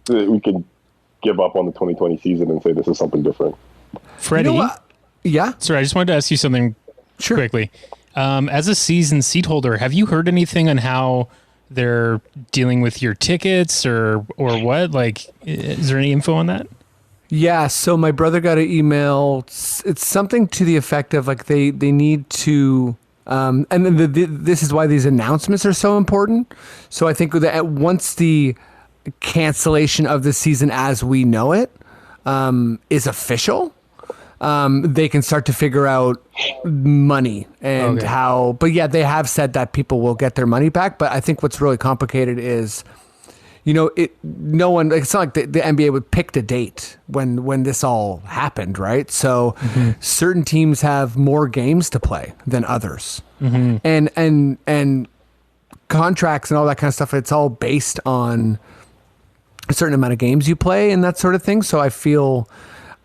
Speaker 6: we could give up on the 2020 season and say this is something different.
Speaker 3: Freddie,
Speaker 4: yeah.
Speaker 3: Sorry, I just wanted to ask you something quickly. As a season seat holder, have you heard anything on how they're dealing with your tickets or what? Like, is there any info on that?
Speaker 4: Yeah, so my brother got an email. It's something to the effect of like they need to, and this is why these announcements are so important. So I think that once the cancellation of the season as we know it is official, they can start to figure out money and how. But yeah, they have said that people will get their money back. But I think what's really complicated is, no one. It's not like the NBA would pick a date when this all happened, right? So certain teams have more games to play than others, and contracts and all that kind of stuff. It's all based on a certain amount of games you play and that sort of thing. So I feel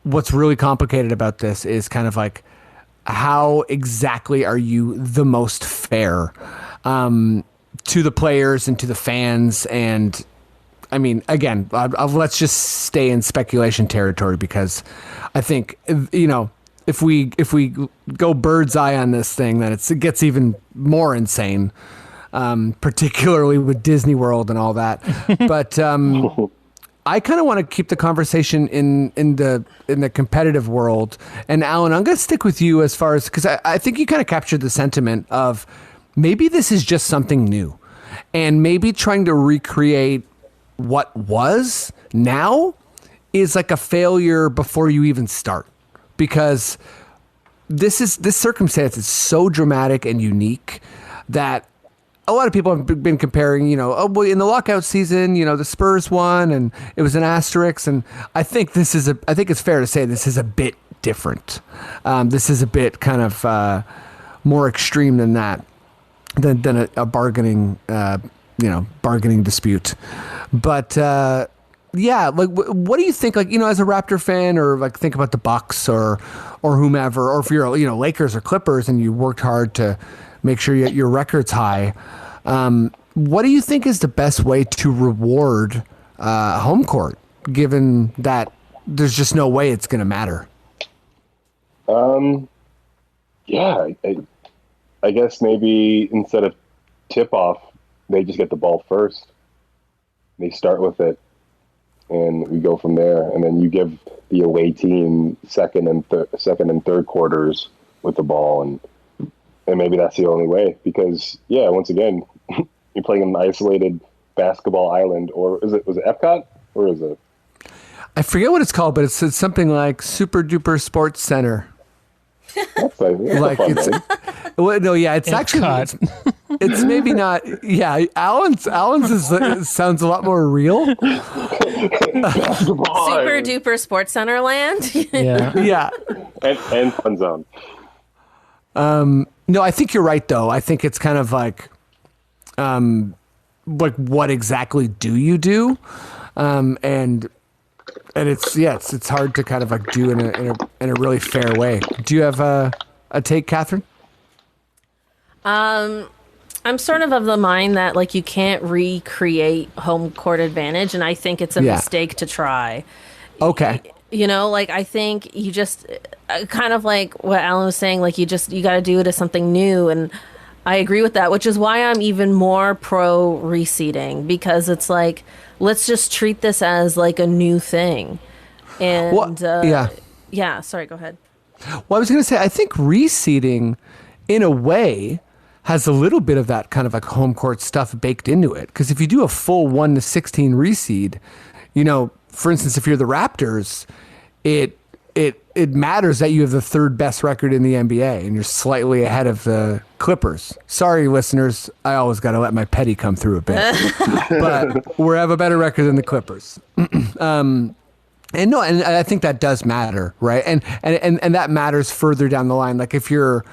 Speaker 4: what's really complicated about this is kind of like, how exactly are you the most fair to the players and to the fans? And I mean, again, let's just stay in speculation territory, because I think, if we go bird's eye on this thing, then it gets even more insane, particularly with Disney World and all that. But I kind of want to keep the conversation in the competitive world. And Alan, I'm going to stick with you as far as, because I think you kind of captured the sentiment of maybe this is just something new, and maybe trying to recreate what was now is like a failure before you even start, because this circumstance is so dramatic and unique that a lot of people have been comparing, in the lockout season, the Spurs won and it was an asterisk. And I think it's fair to say this is a bit different. This is a bit kind of more extreme than that, than a bargaining, bargaining dispute. But like, what do you think? Like, as a Raptor fan, or like think about the Bucks or whomever, or if you're Lakers or Clippers and you worked hard to make sure your record's high. What do you think is the best way to reward home court, given that there's just no way it's going to matter?
Speaker 6: Yeah, I guess maybe instead of tip-off, they just get the ball first. They start with it, and we go from there. And then you give the away team second and third quarters with the ball, and maybe that's the only way. Because once again, you're playing an isolated basketball island, or was it Epcot, or is it?
Speaker 4: I forget what it's called, but it's something like Super Duper Sports Center.
Speaker 6: That's like
Speaker 4: it's well, no, yeah, it's actually it's maybe not. Yeah, Alan's sounds a lot more real.
Speaker 5: Super Duper Sports Center land.
Speaker 4: Yeah,
Speaker 6: and Fun Zone.
Speaker 4: No, I think you're right though. I think it's kind of like what exactly do you do, and it's hard to kind of like do in a really fair way. Do you have a take, Cathryn?
Speaker 5: I'm sort of the mind that like you can't recreate home court advantage, and I think it's a mistake to try.
Speaker 4: Okay.
Speaker 5: Like I think you just kind of like what Alan was saying, like you got to do it as something new, and I agree with that, which is why I'm even more pro reseeding, because it's like, let's just treat this as like a new thing. And sorry, go ahead.
Speaker 4: Well, I was going to say, I think reseeding in a way has a little bit of that kind of like home court stuff baked into it. Because if you do a full 1-16 reseed, for instance, if you're the Raptors, it matters that you have the third best record in the NBA and you're slightly ahead of the Clippers. Sorry, listeners, I always got to let my petty come through a bit, but we have a better record than the Clippers. And no, and I think that does matter, right? And that matters further down the line. Like if you're,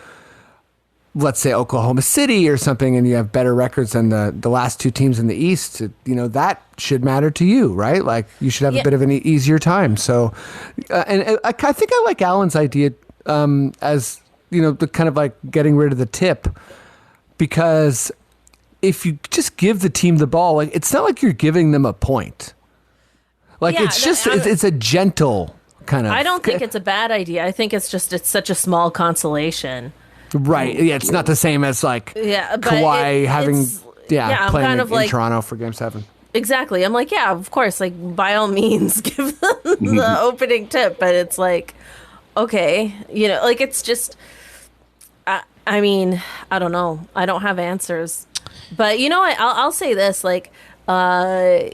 Speaker 4: let's say, Oklahoma City or something, and you have better records than the last two teams in the East, that should matter to you, right? Like you should have a bit of an easier time. So, and I think I like Alan's idea as, the kind of like getting rid of the tip, because if you just give the team the ball, like it's not like you're giving them a point. Like it's a gentle kind of.
Speaker 5: I don't think it's a bad idea. I think it's such a small consolation.
Speaker 4: Right. Yeah, it's not the same as like Kawhi having playing in Toronto for Game 7.
Speaker 5: Exactly. I'm like, yeah, of course, like by all means give them the opening tip, but it's like, okay, like it's just I mean, I don't know. I don't have answers. But I'll say this, like I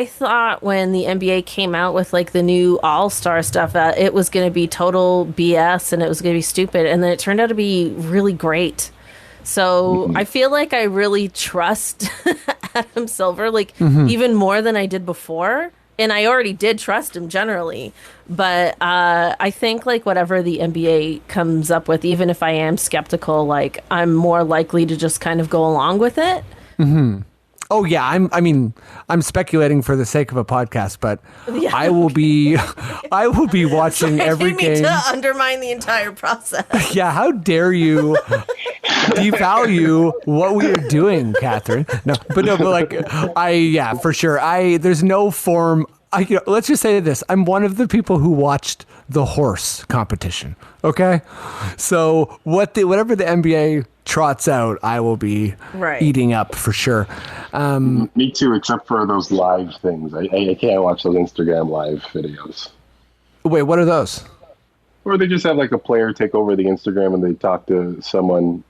Speaker 5: thought when the NBA came out with like the new All-Star stuff, it was going to be total BS and it was going to be stupid. And then it turned out to be really great. So I feel like I really trust Adam Silver, like even more than I did before. And I already did trust him generally. But I think like whatever the NBA comes up with, even if I am skeptical, like I'm more likely to just kind of go along with it. Mm-hmm.
Speaker 4: Oh yeah, I'm speculating for the sake of a podcast, but I will be watching every game.
Speaker 5: I didn't mean to undermine the entire process.
Speaker 4: Yeah, how dare you devalue what we are doing, Cathryn? But like for sure. There's no form. Let's just say this: I'm one of the people who watched the horse competition. Okay, so whatever the NBA trots out, I will be eating up for sure.
Speaker 6: Me too, except for those live things. I can't watch those Instagram live videos.
Speaker 4: Wait, what are those?
Speaker 6: Or they just have like a player take over the Instagram and they talk to someone,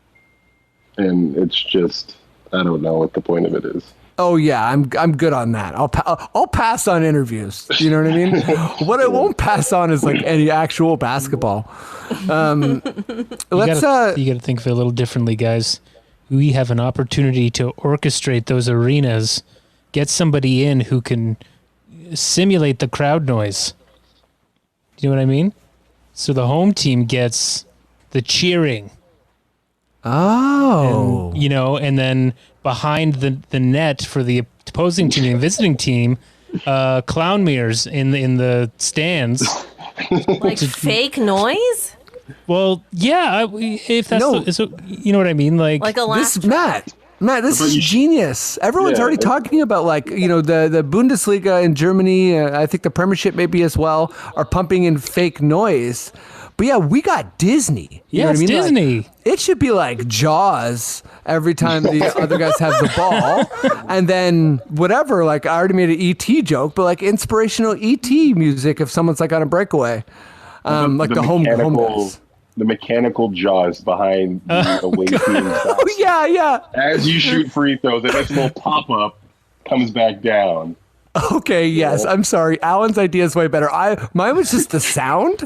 Speaker 6: and it's just, I don't know what the point of it is.
Speaker 4: Oh yeah, I'm good on that. I'll pass on interviews. You know what I mean? What I won't pass on is like any actual basketball.
Speaker 3: You got to think of it a little differently, guys. We have an opportunity to orchestrate those arenas, get somebody in who can simulate the crowd noise. Do you know what I mean? So the home team gets the cheering.
Speaker 4: Oh.
Speaker 3: And then behind the net for the opposing team, the visiting team, clown mirrors in the stands.
Speaker 5: Like fake noise?
Speaker 3: Well, yeah, if that's you know what I mean, like
Speaker 5: a laugh
Speaker 4: Matt, this is genius. Everyone's already talking about the Bundesliga in Germany, I think the Premiership maybe as well, are pumping in fake noise. But yeah, we got Disney. You know what I mean?
Speaker 3: Disney.
Speaker 4: Like, it should be like Jaws every time the other guys have the ball. And then whatever, like I already made an E.T. joke, but like inspirational E.T. music if someone's like on a breakaway. Like the home guys.
Speaker 6: The mechanical jaws behind the away team's back.
Speaker 4: Oh, yeah.
Speaker 6: As you shoot free throws, and this little pop-up comes back down.
Speaker 4: Okay, yes. I'm sorry. Alan's idea is way better. Mine was just the sound,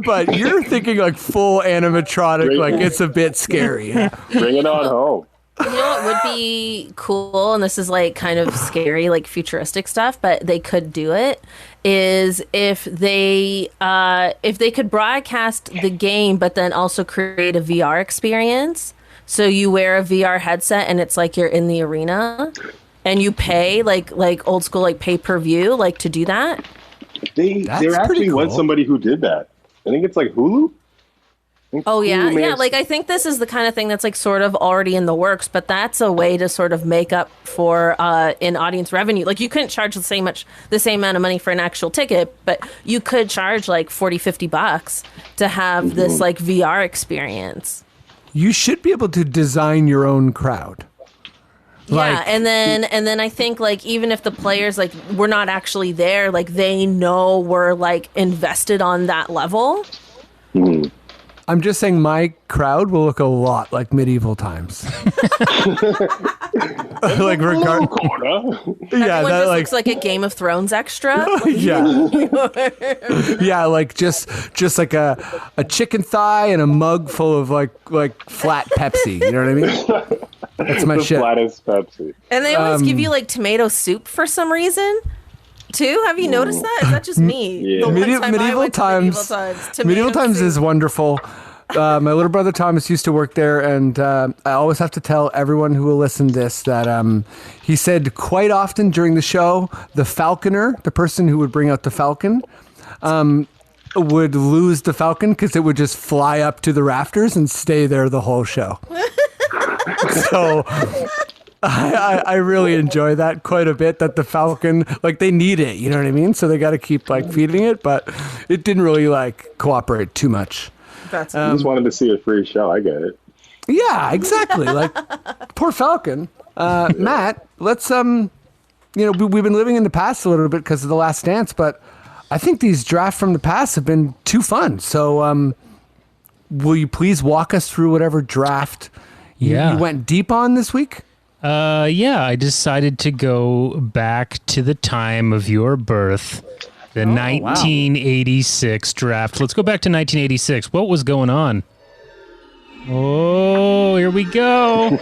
Speaker 4: but you're thinking like full animatronic, like it's a bit scary.
Speaker 6: Bring it on home.
Speaker 5: You know what would be cool, and this is like kind of scary, like futuristic stuff, but they could do it, is if they could broadcast the game, but then also create a VR experience. So you wear a VR headset and it's like you're in the arena and you pay like old school, like pay-per-view, like to do that.
Speaker 6: There actually was somebody who did that. I think it's like Hulu.
Speaker 5: Oh yeah, yeah. Like I think this is the kind of thing that's like sort of already in the works, but that's a way to sort of make up for in audience revenue. Like you couldn't charge the same amount of money for an actual ticket, but you could charge like $40-$50 to have this like VR experience.
Speaker 4: You should be able to design your own crowd.
Speaker 5: Yeah, and then I think like even if the players like we're not actually there, like they know we're like invested on that level.
Speaker 6: Mm-hmm.
Speaker 4: I'm just saying my crowd will look a lot like medieval times. Like regard.
Speaker 5: Yeah, that looks like a Game of Thrones extra.
Speaker 4: Yeah, like just like a chicken thigh and a mug full of like flat Pepsi. You know what I mean? That's my shit.
Speaker 6: Flattest Pepsi.
Speaker 5: And they always give you like tomato soup for some reason. too? Have you noticed that? Is that just me?
Speaker 6: Yeah.
Speaker 5: The one time I
Speaker 4: Medieval
Speaker 5: went to
Speaker 4: times. Medieval times is wonderful. My little brother Thomas used to work there, and I always have to tell everyone who will listen to this that he said quite often during the show, the falconer, the person who would bring out the falcon, would lose the falcon because it would just fly up to the rafters and stay there the whole show. So I really enjoy that quite a bit, that the falcon, like, they need it, you know what I mean? So they got to keep like feeding it, but it didn't really like cooperate too much.
Speaker 6: I just wanted to see a free show. I get it.
Speaker 4: Yeah, exactly. Like, poor falcon. Matt, let's we've been living in the past a little bit because of The Last Dance, but I think these drafts from the past have been too fun. So will you please walk us through whatever draft you went deep on this week?
Speaker 3: I decided to go back to the time of your birth, the 1986 draft. Let's go back to 1986. What was going on? Oh, here we go.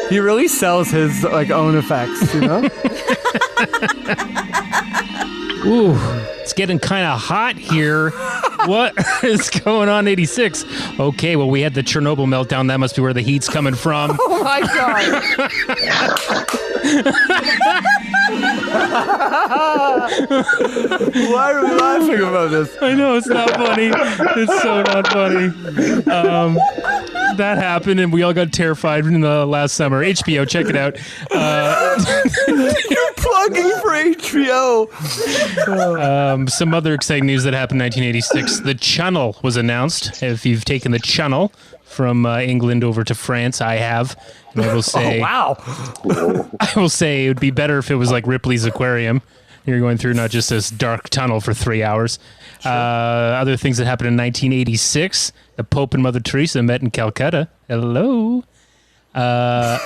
Speaker 4: He really sells his own effects, you know?
Speaker 3: Ooh, it's getting kind of hot here. What is going on, 86? Okay, well, we had the Chernobyl meltdown. That must be where the heat's coming from.
Speaker 4: Oh, my God. Why are we laughing about this?
Speaker 3: I know, it's not funny. It's so not funny. That happened, and we all got terrified in the last summer. HBO, check it out.
Speaker 4: You're plugging for HBO.
Speaker 3: Some other exciting news that happened in 1986. The Channel was announced. If you've taken the Channel from England over to France, I have. And I will say, I will say it would be better if it was like Ripley's Aquarium. You're going through not just this dark tunnel for 3 hours. Sure. Other things that happened in 1986. The Pope and Mother Teresa met in Calcutta. Hello.
Speaker 6: Are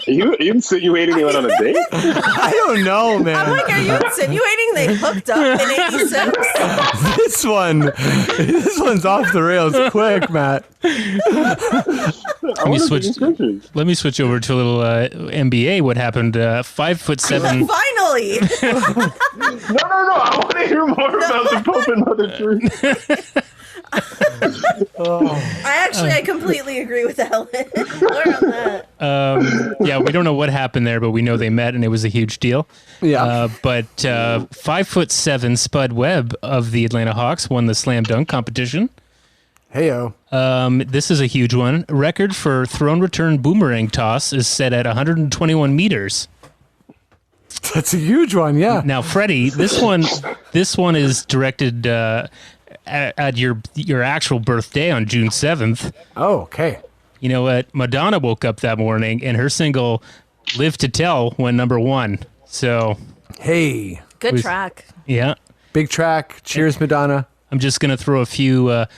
Speaker 6: you insinuating they went on a date?
Speaker 4: I don't know, man.
Speaker 5: I'm like, are you insinuating they hooked up in 86?
Speaker 4: This one's off the rails quick, Matt.
Speaker 3: Let me switch over to a little NBA. What happened? 5'7".
Speaker 5: Finally.
Speaker 6: No. I want to hear more about the Pope and Mother Teresa.
Speaker 5: I completely agree with Ellen. More on that.
Speaker 3: We don't know what happened there, but we know they met and it was a huge deal.
Speaker 4: Yeah.
Speaker 3: But 5'7" Spud Webb of the Atlanta Hawks won the slam dunk competition.
Speaker 4: Heyo.
Speaker 3: This is a huge one. Record for thrown return boomerang toss is set at 121 meters.
Speaker 4: That's a huge one, yeah.
Speaker 3: Now, Freddie, this one is directed at your actual birthday on June 7th.
Speaker 4: Oh, okay.
Speaker 3: You know what? Madonna woke up that morning and her single "Live to Tell" went number 1. So,
Speaker 4: hey,
Speaker 5: good track.
Speaker 3: Yeah,
Speaker 4: big track. Cheers, Madonna.
Speaker 3: I'm just gonna throw a few of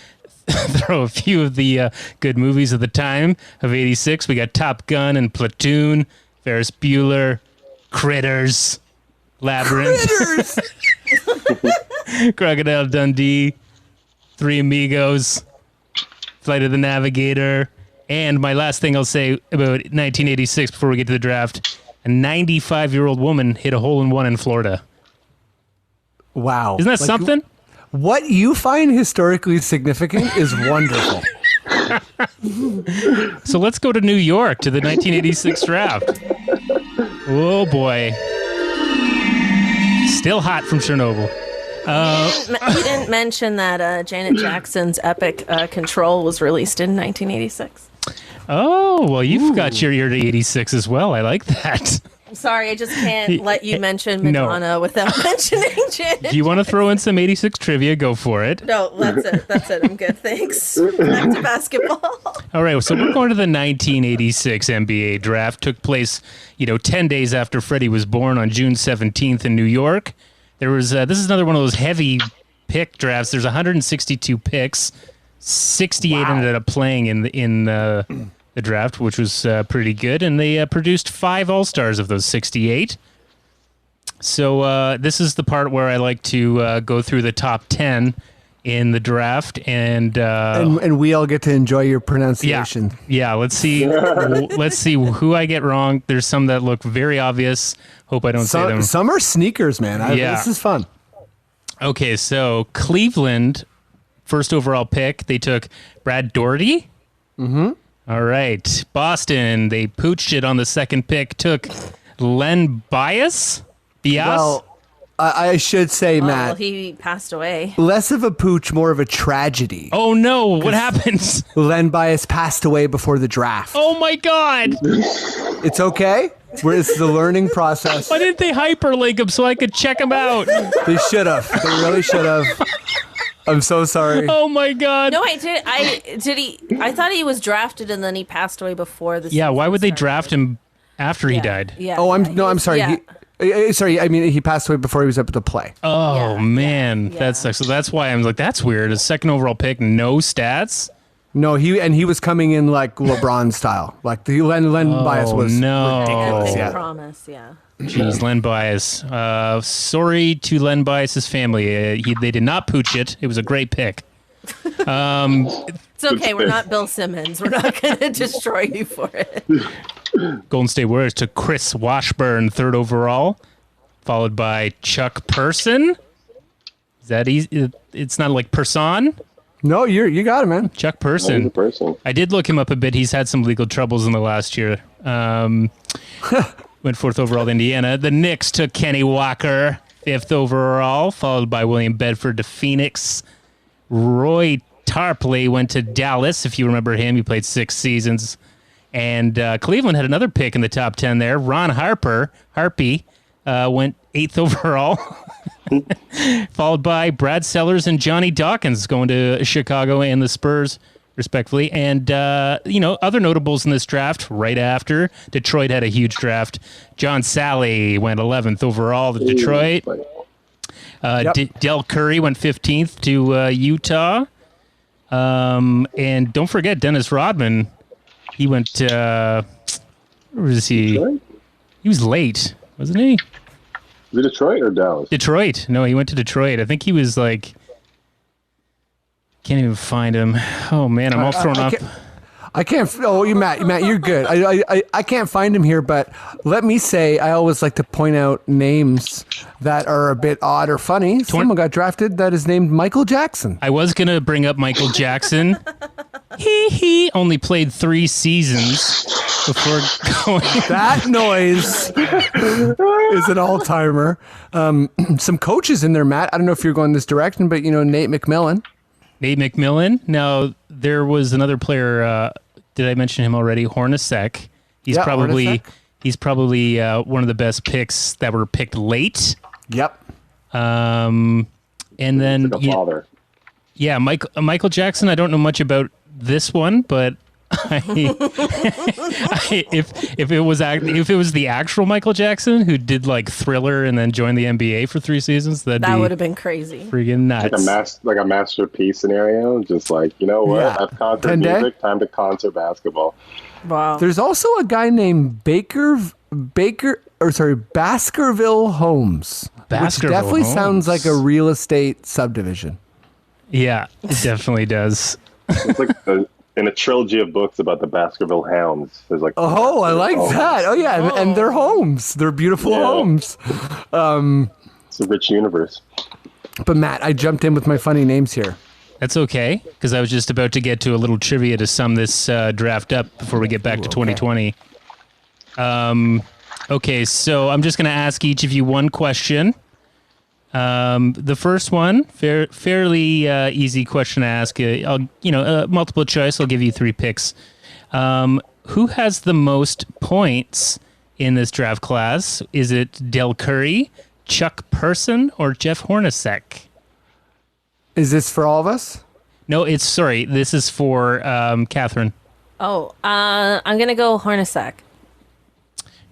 Speaker 3: the good movies of the time of '86. We got Top Gun and Platoon, Ferris Bueller, Critters, Labyrinth, Crocodile Dundee, Three Amigos, Flight of the Navigator, and my last thing I'll say about 1986 before we get to the draft, a 95-year-old woman hit a hole-in-one in Florida.
Speaker 4: Wow.
Speaker 3: Isn't that something?
Speaker 4: What you find historically significant is wonderful.
Speaker 3: So let's go to New York to the 1986 draft. Oh, boy. Still hot from Chernobyl.
Speaker 5: You didn't mention that Janet Jackson's epic Control was released in 1986.
Speaker 3: Oh, well, you've got your year to 86 as well. I like that.
Speaker 5: I'm sorry, I just can't let you mention Madonna without mentioning Janet.
Speaker 3: Do you want to throw in some 86 trivia? Go for it.
Speaker 5: No, that's it. I'm good. Thanks. Back to basketball.
Speaker 3: All right, so we're going to the 1986 NBA draft. Took place, 10 days after Freddie was born on June 17th in New York. There was this is another one of those heavy pick drafts. There's 162 picks. 68 ended up playing in the draft, which was pretty good, and they produced 5 All-Stars of those 68. So this is the part where I like to go through the top 10 in the draft, and
Speaker 4: and we all get to enjoy your pronunciation.
Speaker 3: yeah. Let's see. Let's see who I get wrong. There's some that look very obvious. Hope I don't say them.
Speaker 4: Some are sneakers, man. This is fun.
Speaker 3: Okay, so Cleveland, first overall pick, they took Brad Doherty. Mm-hmm. All right. Boston, they pooched it on the second pick, took Len Bias.
Speaker 4: Well, I should say, Matt.
Speaker 5: Well, he passed away.
Speaker 4: Less of a pooch, more of a tragedy.
Speaker 3: Oh, no. What happens?
Speaker 4: Len Bias passed away before the draft.
Speaker 3: Oh, my God.
Speaker 4: It's okay. It's the learning process.
Speaker 3: Why didn't they hyperlink him so I could check him out?
Speaker 4: They should have. They really should have. I'm so sorry.
Speaker 3: Oh, my God.
Speaker 5: No, I thought he was drafted and then he passed away before the
Speaker 3: Yeah,
Speaker 5: season
Speaker 3: why would they
Speaker 5: started.
Speaker 3: draft him after he died?
Speaker 5: Yeah.
Speaker 4: Oh, I'm sorry.
Speaker 5: Yeah.
Speaker 4: Sorry, I mean, he passed away before he was able to play.
Speaker 3: Oh,
Speaker 5: Yeah,
Speaker 3: man.
Speaker 5: yeah.
Speaker 3: That sucks. So that's why I'm like, that's weird. A second overall pick, no stats?
Speaker 4: No, he was coming in like LeBron style. Like the Len Bias was
Speaker 3: no.
Speaker 4: ridiculous.
Speaker 5: Big
Speaker 4: Yeah.
Speaker 5: promise, yeah.
Speaker 3: Jeez, Len Bias. Sorry to Len Bias's family. They did not pooch it. It was a great pick.
Speaker 5: It's okay. We're not Bill Simmons. We're not going to destroy you for it.
Speaker 3: Golden State Warriors took Chris Washburn, third overall, followed by Chuck Person. Is that easy? It's not like Person?
Speaker 4: No, you got it, man.
Speaker 3: Chuck Person.
Speaker 6: Person.
Speaker 3: I did look him up a bit. He's had some legal troubles in the last year. Went fourth overall to Indiana. The Knicks took Kenny Walker, fifth overall, followed by William Bedford to Phoenix. Roy Tarpley went to Dallas, if you remember him. He played 6 seasons. And Cleveland had another pick in the top 10 there. Ron Harpy, went 8th overall. Followed by Brad Sellers and Johnny Dawkins going to Chicago and the Spurs, respectively. And, other notables in this draft right after. Detroit had a huge draft. John Sally went 11th overall to Detroit. Del Curry went 15th to Utah. And don't forget Dennis Rodman. He went, where was he?
Speaker 6: Detroit?
Speaker 3: He was late, wasn't he?
Speaker 6: Was it Detroit or Dallas?
Speaker 3: Detroit. No, he went to Detroit. I think he was like, can't even find him. Oh man, I'm all thrown up.
Speaker 4: I can't. Oh, Matt, you're good. I can't find him here, but let me say, I always like to point out names that are a bit odd or funny. Someone got drafted that is named Michael Jackson.
Speaker 3: I was gonna bring up Michael Jackson. He only played 3 seasons before going.
Speaker 4: That noise is an all-timer. Some coaches in there, Matt. I don't know if you're going this direction, but Nate McMillan.
Speaker 3: Nate McMillan. Now there was another player. Did I mention him already? Hornacek. He's probably one of the best picks that were picked late.
Speaker 4: Yep.
Speaker 3: And then
Speaker 6: Like a father.
Speaker 3: yeah, Michael Jackson. I don't know much about this one, but if it was the actual Michael Jackson who did like Thriller and then joined the NBA for 3 seasons, that
Speaker 5: would have been crazy.
Speaker 3: Freaking nuts.
Speaker 6: Like a masterpiece scenario. Just like, you know what?
Speaker 4: Yeah.
Speaker 6: I've conquered music. Time to concert basketball.
Speaker 5: Wow.
Speaker 4: There's also a guy named Baskerville Homes. which
Speaker 3: Baskerville
Speaker 4: definitely
Speaker 3: Homes.
Speaker 4: sounds like a real estate subdivision.
Speaker 3: Yeah, it definitely does.
Speaker 6: It's like in a trilogy of books about the Baskerville Hounds. There's like
Speaker 4: Oh, I like that. Oh, yeah. And they're homes. They're beautiful
Speaker 6: Yeah.
Speaker 4: homes.
Speaker 6: It's a rich universe.
Speaker 4: But, Matt, I jumped in with my funny names here.
Speaker 3: That's okay, because I was just about to get to a little trivia to sum this draft up before we get back to 2020. Okay, so I'm just going to ask each of you one question. The first one, fairly easy question to ask. Multiple choice. I'll give you 3 picks. Who has the most points in this draft class? Is it Del Curry, Chuck Person, or Jeff Hornacek?
Speaker 4: Is this for all of us?
Speaker 3: No, this is for Cathryn.
Speaker 5: Oh, I'm going to go Hornacek.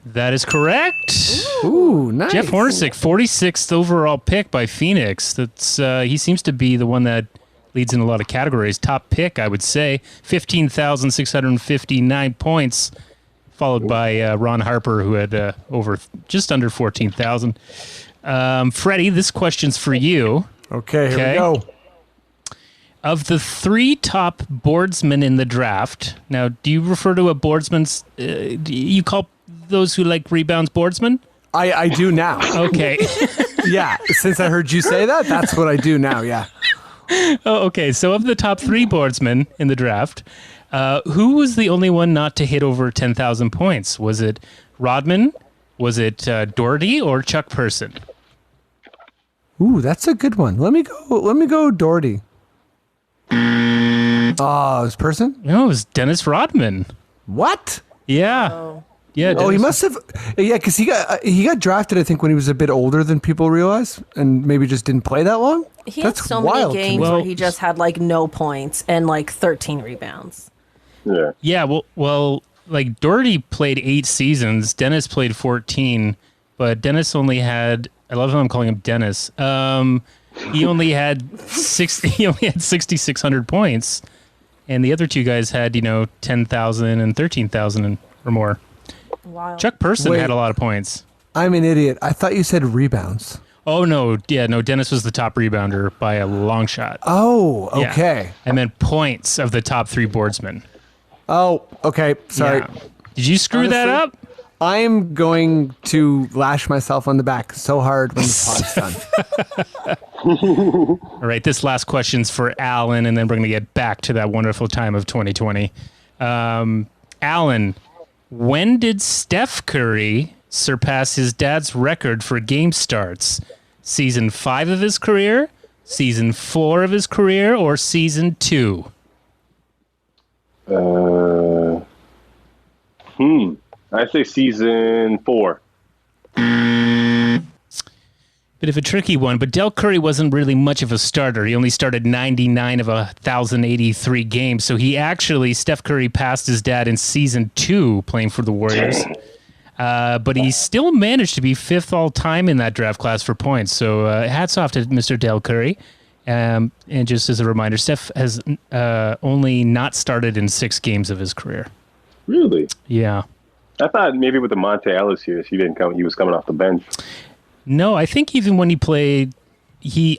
Speaker 3: That is correct.
Speaker 4: Ooh, nice.
Speaker 3: Jeff Hornacek, 46th overall pick by Phoenix. That's he seems to be the one that leads in a lot of categories. Top pick, I would say. 15,659 points, followed by Ron Harper, who had just under 14,000. Freddie, this question's for you.
Speaker 4: Okay, here we go.
Speaker 3: Of the 3 top boardsmen in the draft, now, do you refer to a boardsman's, do you call those who like rebounds boardsmen?
Speaker 4: I do now.
Speaker 3: Okay.
Speaker 4: Yeah, since I heard you say that, that's what I do now, yeah.
Speaker 3: Oh, okay. So of the top 3 boardsmen in the draft, who was the only one not to hit over 10,000 points? Was it Rodman? Was it Doherty or Chuck Person?
Speaker 4: Ooh, that's a good one. Let me go Doherty. Oh, it was Person?
Speaker 3: No, it was Dennis Rodman.
Speaker 4: What?
Speaker 3: Yeah.
Speaker 5: Oh.
Speaker 3: Yeah.
Speaker 4: Oh, he
Speaker 3: Dennis-
Speaker 4: must have. Yeah, because he got drafted, I think, when he was a bit older than people realize, and maybe just didn't play that long.
Speaker 5: He
Speaker 4: That's
Speaker 5: had so
Speaker 4: wild
Speaker 5: many
Speaker 4: to me.
Speaker 5: games
Speaker 3: Well-
Speaker 5: where he just had like no points and like 13 rebounds.
Speaker 6: Yeah.
Speaker 3: Yeah, well, like Doherty played 8 seasons. Dennis played 14, but Dennis only had. I love how I'm calling him Dennis. He only had 6,600 points, and the other 2 guys had 10,000 and 13,000 or more.
Speaker 5: Wow.
Speaker 3: Chuck Person
Speaker 4: Wait.
Speaker 3: had a lot of points.
Speaker 4: I'm an idiot. I thought you said rebounds.
Speaker 3: Oh no, yeah, no. Dennis was the top rebounder by a long shot.
Speaker 4: Oh,
Speaker 3: Yeah.
Speaker 4: okay.
Speaker 3: I meant points of the top 3 boardsmen.
Speaker 4: Oh, okay. Sorry.
Speaker 3: Yeah. Did you screw that
Speaker 4: Honestly,
Speaker 3: up?
Speaker 4: I am going to lash myself on the back so hard when the pod's done.
Speaker 3: All right, this last question's for Alan, and then we're going to get back to that wonderful time of 2020. Alan, when did Steph Curry surpass his dad's record for game starts? Season 5 of his career, season 4 of his career, or season 2?
Speaker 6: I say season 4.
Speaker 3: Bit of a tricky one, but Del Curry wasn't really much of a starter. He only started 99 of 1,083 games. So Steph Curry passed his dad in season 2 playing for the Warriors. But he still managed to be 5th all time in that draft class for points. So hats off to Mr. Del Curry. And just as a reminder, Steph has only not started in 6 games of his career.
Speaker 6: Really?
Speaker 3: Yeah.
Speaker 6: I thought maybe with the Monte Ellis years, he was coming off the bench.
Speaker 3: No, I think even when he played,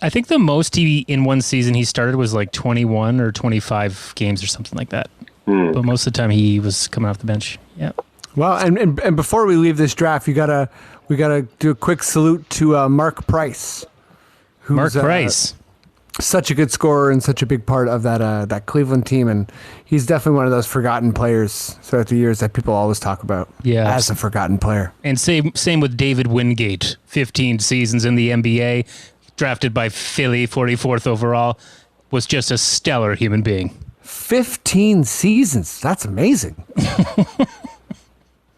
Speaker 3: I think the most in one season he started was like 21 or 25 games or something like that. But most of the time he was coming off the bench. Yeah.
Speaker 4: Well, and before we leave this draft, we gotta do a quick salute to Mark Price. Who's,
Speaker 3: Mark Price.
Speaker 4: Such a good scorer and such a big part of that Cleveland team, and he's definitely one of those forgotten players throughout the years that people always talk about.
Speaker 3: Yeah.
Speaker 4: As a forgotten player.
Speaker 3: And same with David Wingate, 15 seasons in the NBA, drafted by Philly, 44th overall, was just a stellar human being.
Speaker 4: 15 seasons. That's amazing.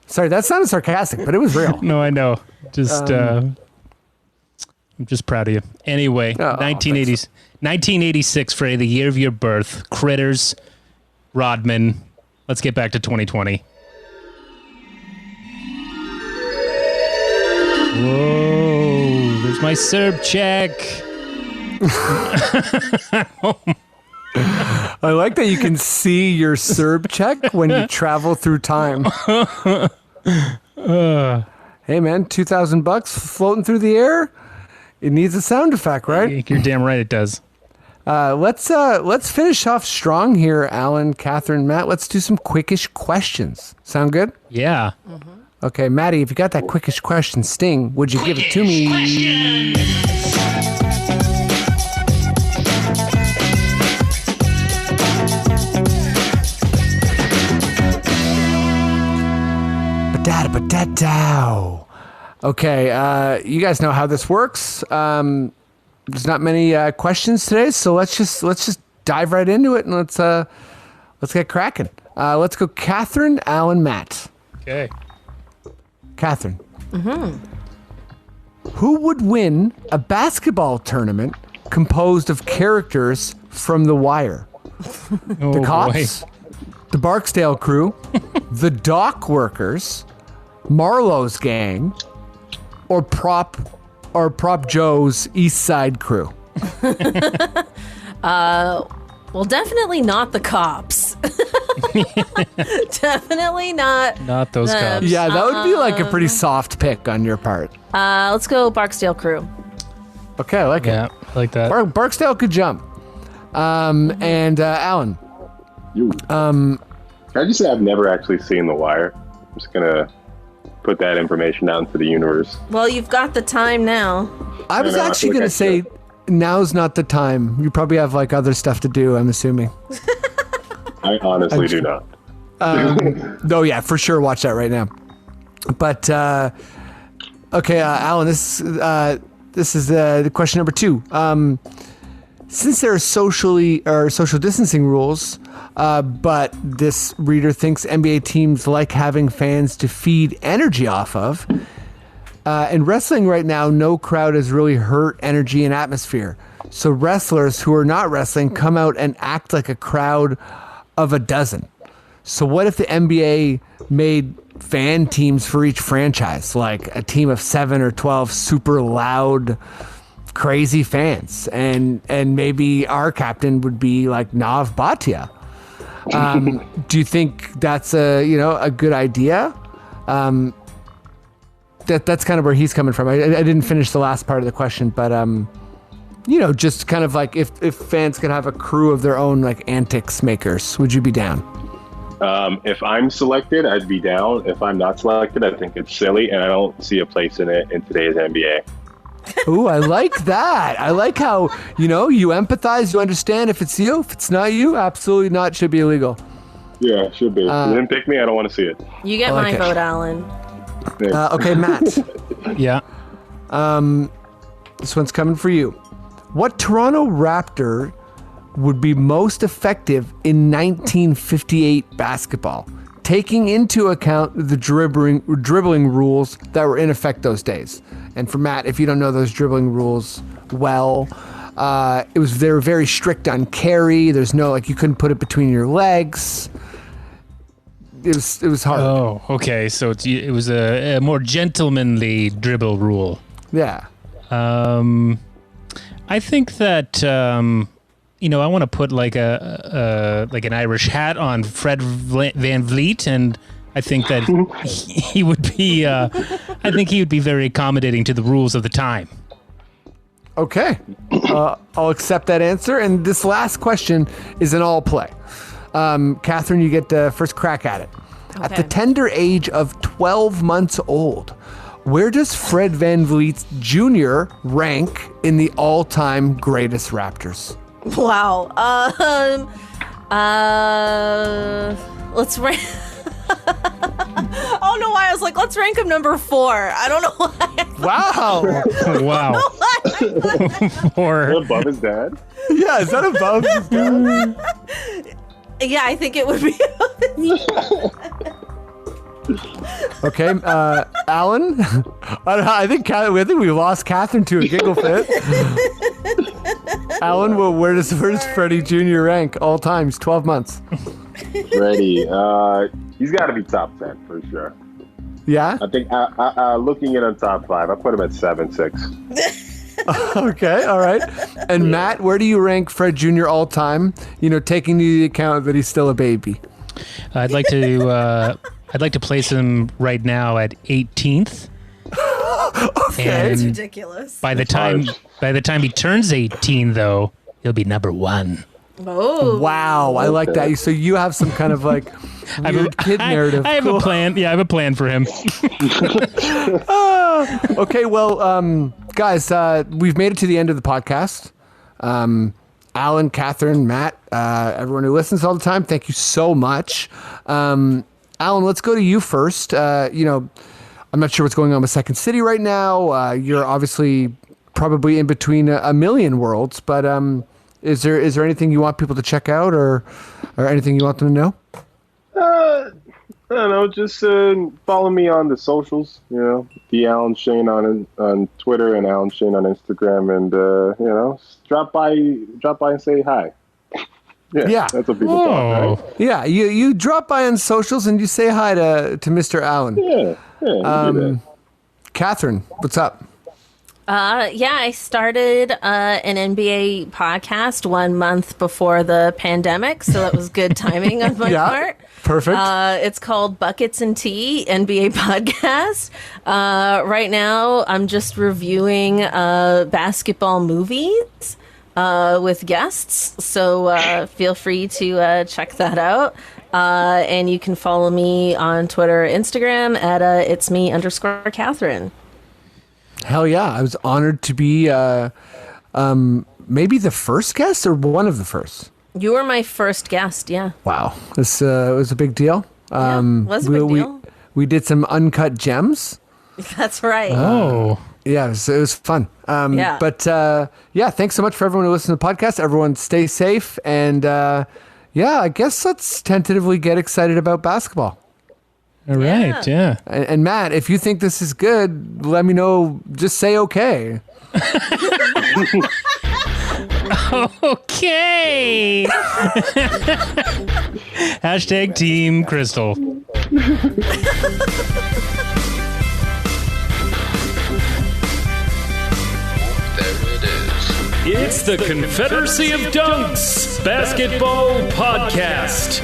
Speaker 4: Sorry, that sounded sarcastic, but it was real.
Speaker 3: No, I know. I'm just proud of you. Anyway, 1986, Freddie, the year of your birth. Critters, Rodman. Let's get back to 2020. Whoa, there's my Serb check.
Speaker 4: I like that you can see your Serb check when you travel through time. Hey man, $2,000 floating through the air. It needs a sound effect, right?
Speaker 3: You're damn right it does.
Speaker 4: Let's finish off strong here, Alan, Catherine, Matt. Let's do some quickish questions. Sound good?
Speaker 3: Yeah.
Speaker 4: Okay, Maddie, if you got that quickish question sting, would you give it to me? Ba-da-da-ba-da-dow. Okay, you guys know how this works. There's not many questions today, so let's just dive right into it and let's get cracking. Let's go, Catherine, Alan, Matt.
Speaker 3: Okay.
Speaker 4: Catherine. Who would win a basketball tournament composed of characters from The Wire? The Cops, the Barksdale Crew, the Dock Workers, Marlowe's Gang, or Prop Joe's East Side Crew?
Speaker 5: Well, definitely not the cops. Definitely not.
Speaker 3: Not those
Speaker 5: them.
Speaker 3: cops.
Speaker 4: Yeah, that would be like a pretty soft pick on your part.
Speaker 5: Let's go Barksdale Crew.
Speaker 4: Okay, I like
Speaker 3: Yeah,
Speaker 4: it.
Speaker 3: I like that.
Speaker 4: Barksdale could jump. And Alan.
Speaker 6: Can I just say I've never actually seen The Wire? I'm just gonna put that information out into the universe.
Speaker 5: Well, you've got the time now.
Speaker 4: I was actually going to say now's not the time. You probably have like other stuff to do, I'm assuming.
Speaker 6: I honestly do not.
Speaker 4: No, yeah, for sure. Watch that right now. But okay, Alan, this is the question number 2. Since there are social distancing rules, but this reader thinks NBA teams like having fans to feed energy off of. In wrestling right now, no crowd has really hurt energy and atmosphere. So wrestlers who are not wrestling come out and act like a crowd of a dozen. So what if the NBA made fan teams for each franchise, like a team of 7 or 12 super loud, crazy fans, and maybe our captain would be like Nav Bhatia? Do you think that's a good idea? That's kind of where he's coming from. I didn't finish the last part of the question, but just kind of like if fans could have a crew of their own like antics makers, would you be down?
Speaker 6: If I'm selected, I'd be down. If I'm not selected, I think it's silly, and I don't see a place in it in today's NBA.
Speaker 4: Ooh, I like that. I like how, you empathize, you understand. If it's you, if it's not you, absolutely not. Should be illegal.
Speaker 6: Yeah, it should be. If you didn't pick me, I don't want to see it.
Speaker 5: You get my vote, Alan.
Speaker 4: Okay, Matt.
Speaker 3: Yeah.
Speaker 4: This one's coming for you. What Toronto Raptor would be most effective in 1958 basketball, taking into account the dribbling rules that were in effect those days? And for Matt, if you don't know those dribbling rules well, they were very strict on carry. There's no, you couldn't put it between your legs. It was hard.
Speaker 3: Oh, okay. So it was a more gentlemanly dribble rule.
Speaker 4: Yeah.
Speaker 3: I think that I want to put like an Irish hat on Fred Van Vliet, and I think that he would be. I think he would be very accommodating to the rules of the time.
Speaker 4: Okay, I'll accept that answer. And this last question is an all play. Cathryn, you get the first crack at it. Okay. At the tender age of 12 months old, where does Fred Van Vliet Jr. rank in the all-time greatest Raptors?
Speaker 5: Wow. Let's rank. I don't know why I was like, let's rank him number 4. I don't know why.
Speaker 4: Wow.
Speaker 3: Wow. 4.
Speaker 6: Is that above his dad?
Speaker 4: Yeah, is that above his dad?
Speaker 5: Yeah, I think it would be.
Speaker 4: Okay, Alan. I think we lost Cathryn to a giggle fit. Alan, well, where does Freddie Jr. rank all times? 12 months.
Speaker 6: Freddie, he's got to be top 10 for sure.
Speaker 4: Yeah.
Speaker 6: I think looking at him top 5, I put him at 7, 6.
Speaker 4: Okay, all right. And Matt, where do you rank Fred Jr. all time? Taking into account that he's still a baby.
Speaker 3: I'd like to place him right now at 18th.
Speaker 4: Okay.
Speaker 5: That's ridiculous.
Speaker 3: By the time he turns 18, though, he'll be number 1.
Speaker 5: Oh.
Speaker 4: Wow, I like that. So you have some kind of like weird kid narrative.
Speaker 3: I have a plan. Yeah, I have a plan for him.
Speaker 4: Okay, well, guys, we've made it to the end of the podcast. Alan, Cathryn, Matt, everyone who listens all the time, thank you so much. Alan, let's go to you first. I'm not sure what's going on with Second City right now. You're obviously probably in between a million worlds, but is there anything you want people to check out or anything you want them to know?
Speaker 6: I don't know. Just follow me on the socials. The Alan Shane on Twitter and Alan Shane on Instagram, and drop by and say hi. Yeah, that's what people talk, right?
Speaker 4: Yeah, you drop by on socials and you say hi to Mr. Allen.
Speaker 6: Yeah.
Speaker 4: Cathryn, what's up?
Speaker 5: I started an NBA podcast 1 month before the pandemic, so that was good timing on my part.
Speaker 4: Perfect.
Speaker 5: It's called Buckets and Tea NBA podcast. Right now, I'm just reviewing basketball movies. with guests. So feel free to check that out. And you can follow me on Twitter or Instagram at it's me _ Cathryn.
Speaker 4: Hell yeah. I was honored to be maybe the first guest or one of the first.
Speaker 5: You were my first guest, yeah.
Speaker 4: Wow. This was a big deal.
Speaker 5: It was a big deal.
Speaker 4: We did some uncut gems.
Speaker 5: That's right.
Speaker 3: Oh.
Speaker 4: Yeah, it was fun.
Speaker 5: Yeah.
Speaker 4: But thanks so much for everyone who listened to the podcast. Everyone stay safe. And I guess let's tentatively get excited about basketball.
Speaker 3: All right, yeah.
Speaker 4: And Matt, if you think this is good, let me know. Just say okay.
Speaker 3: Okay. Hashtag Team Crystal.
Speaker 7: It's the Confederacy of Dunks Basketball Podcast.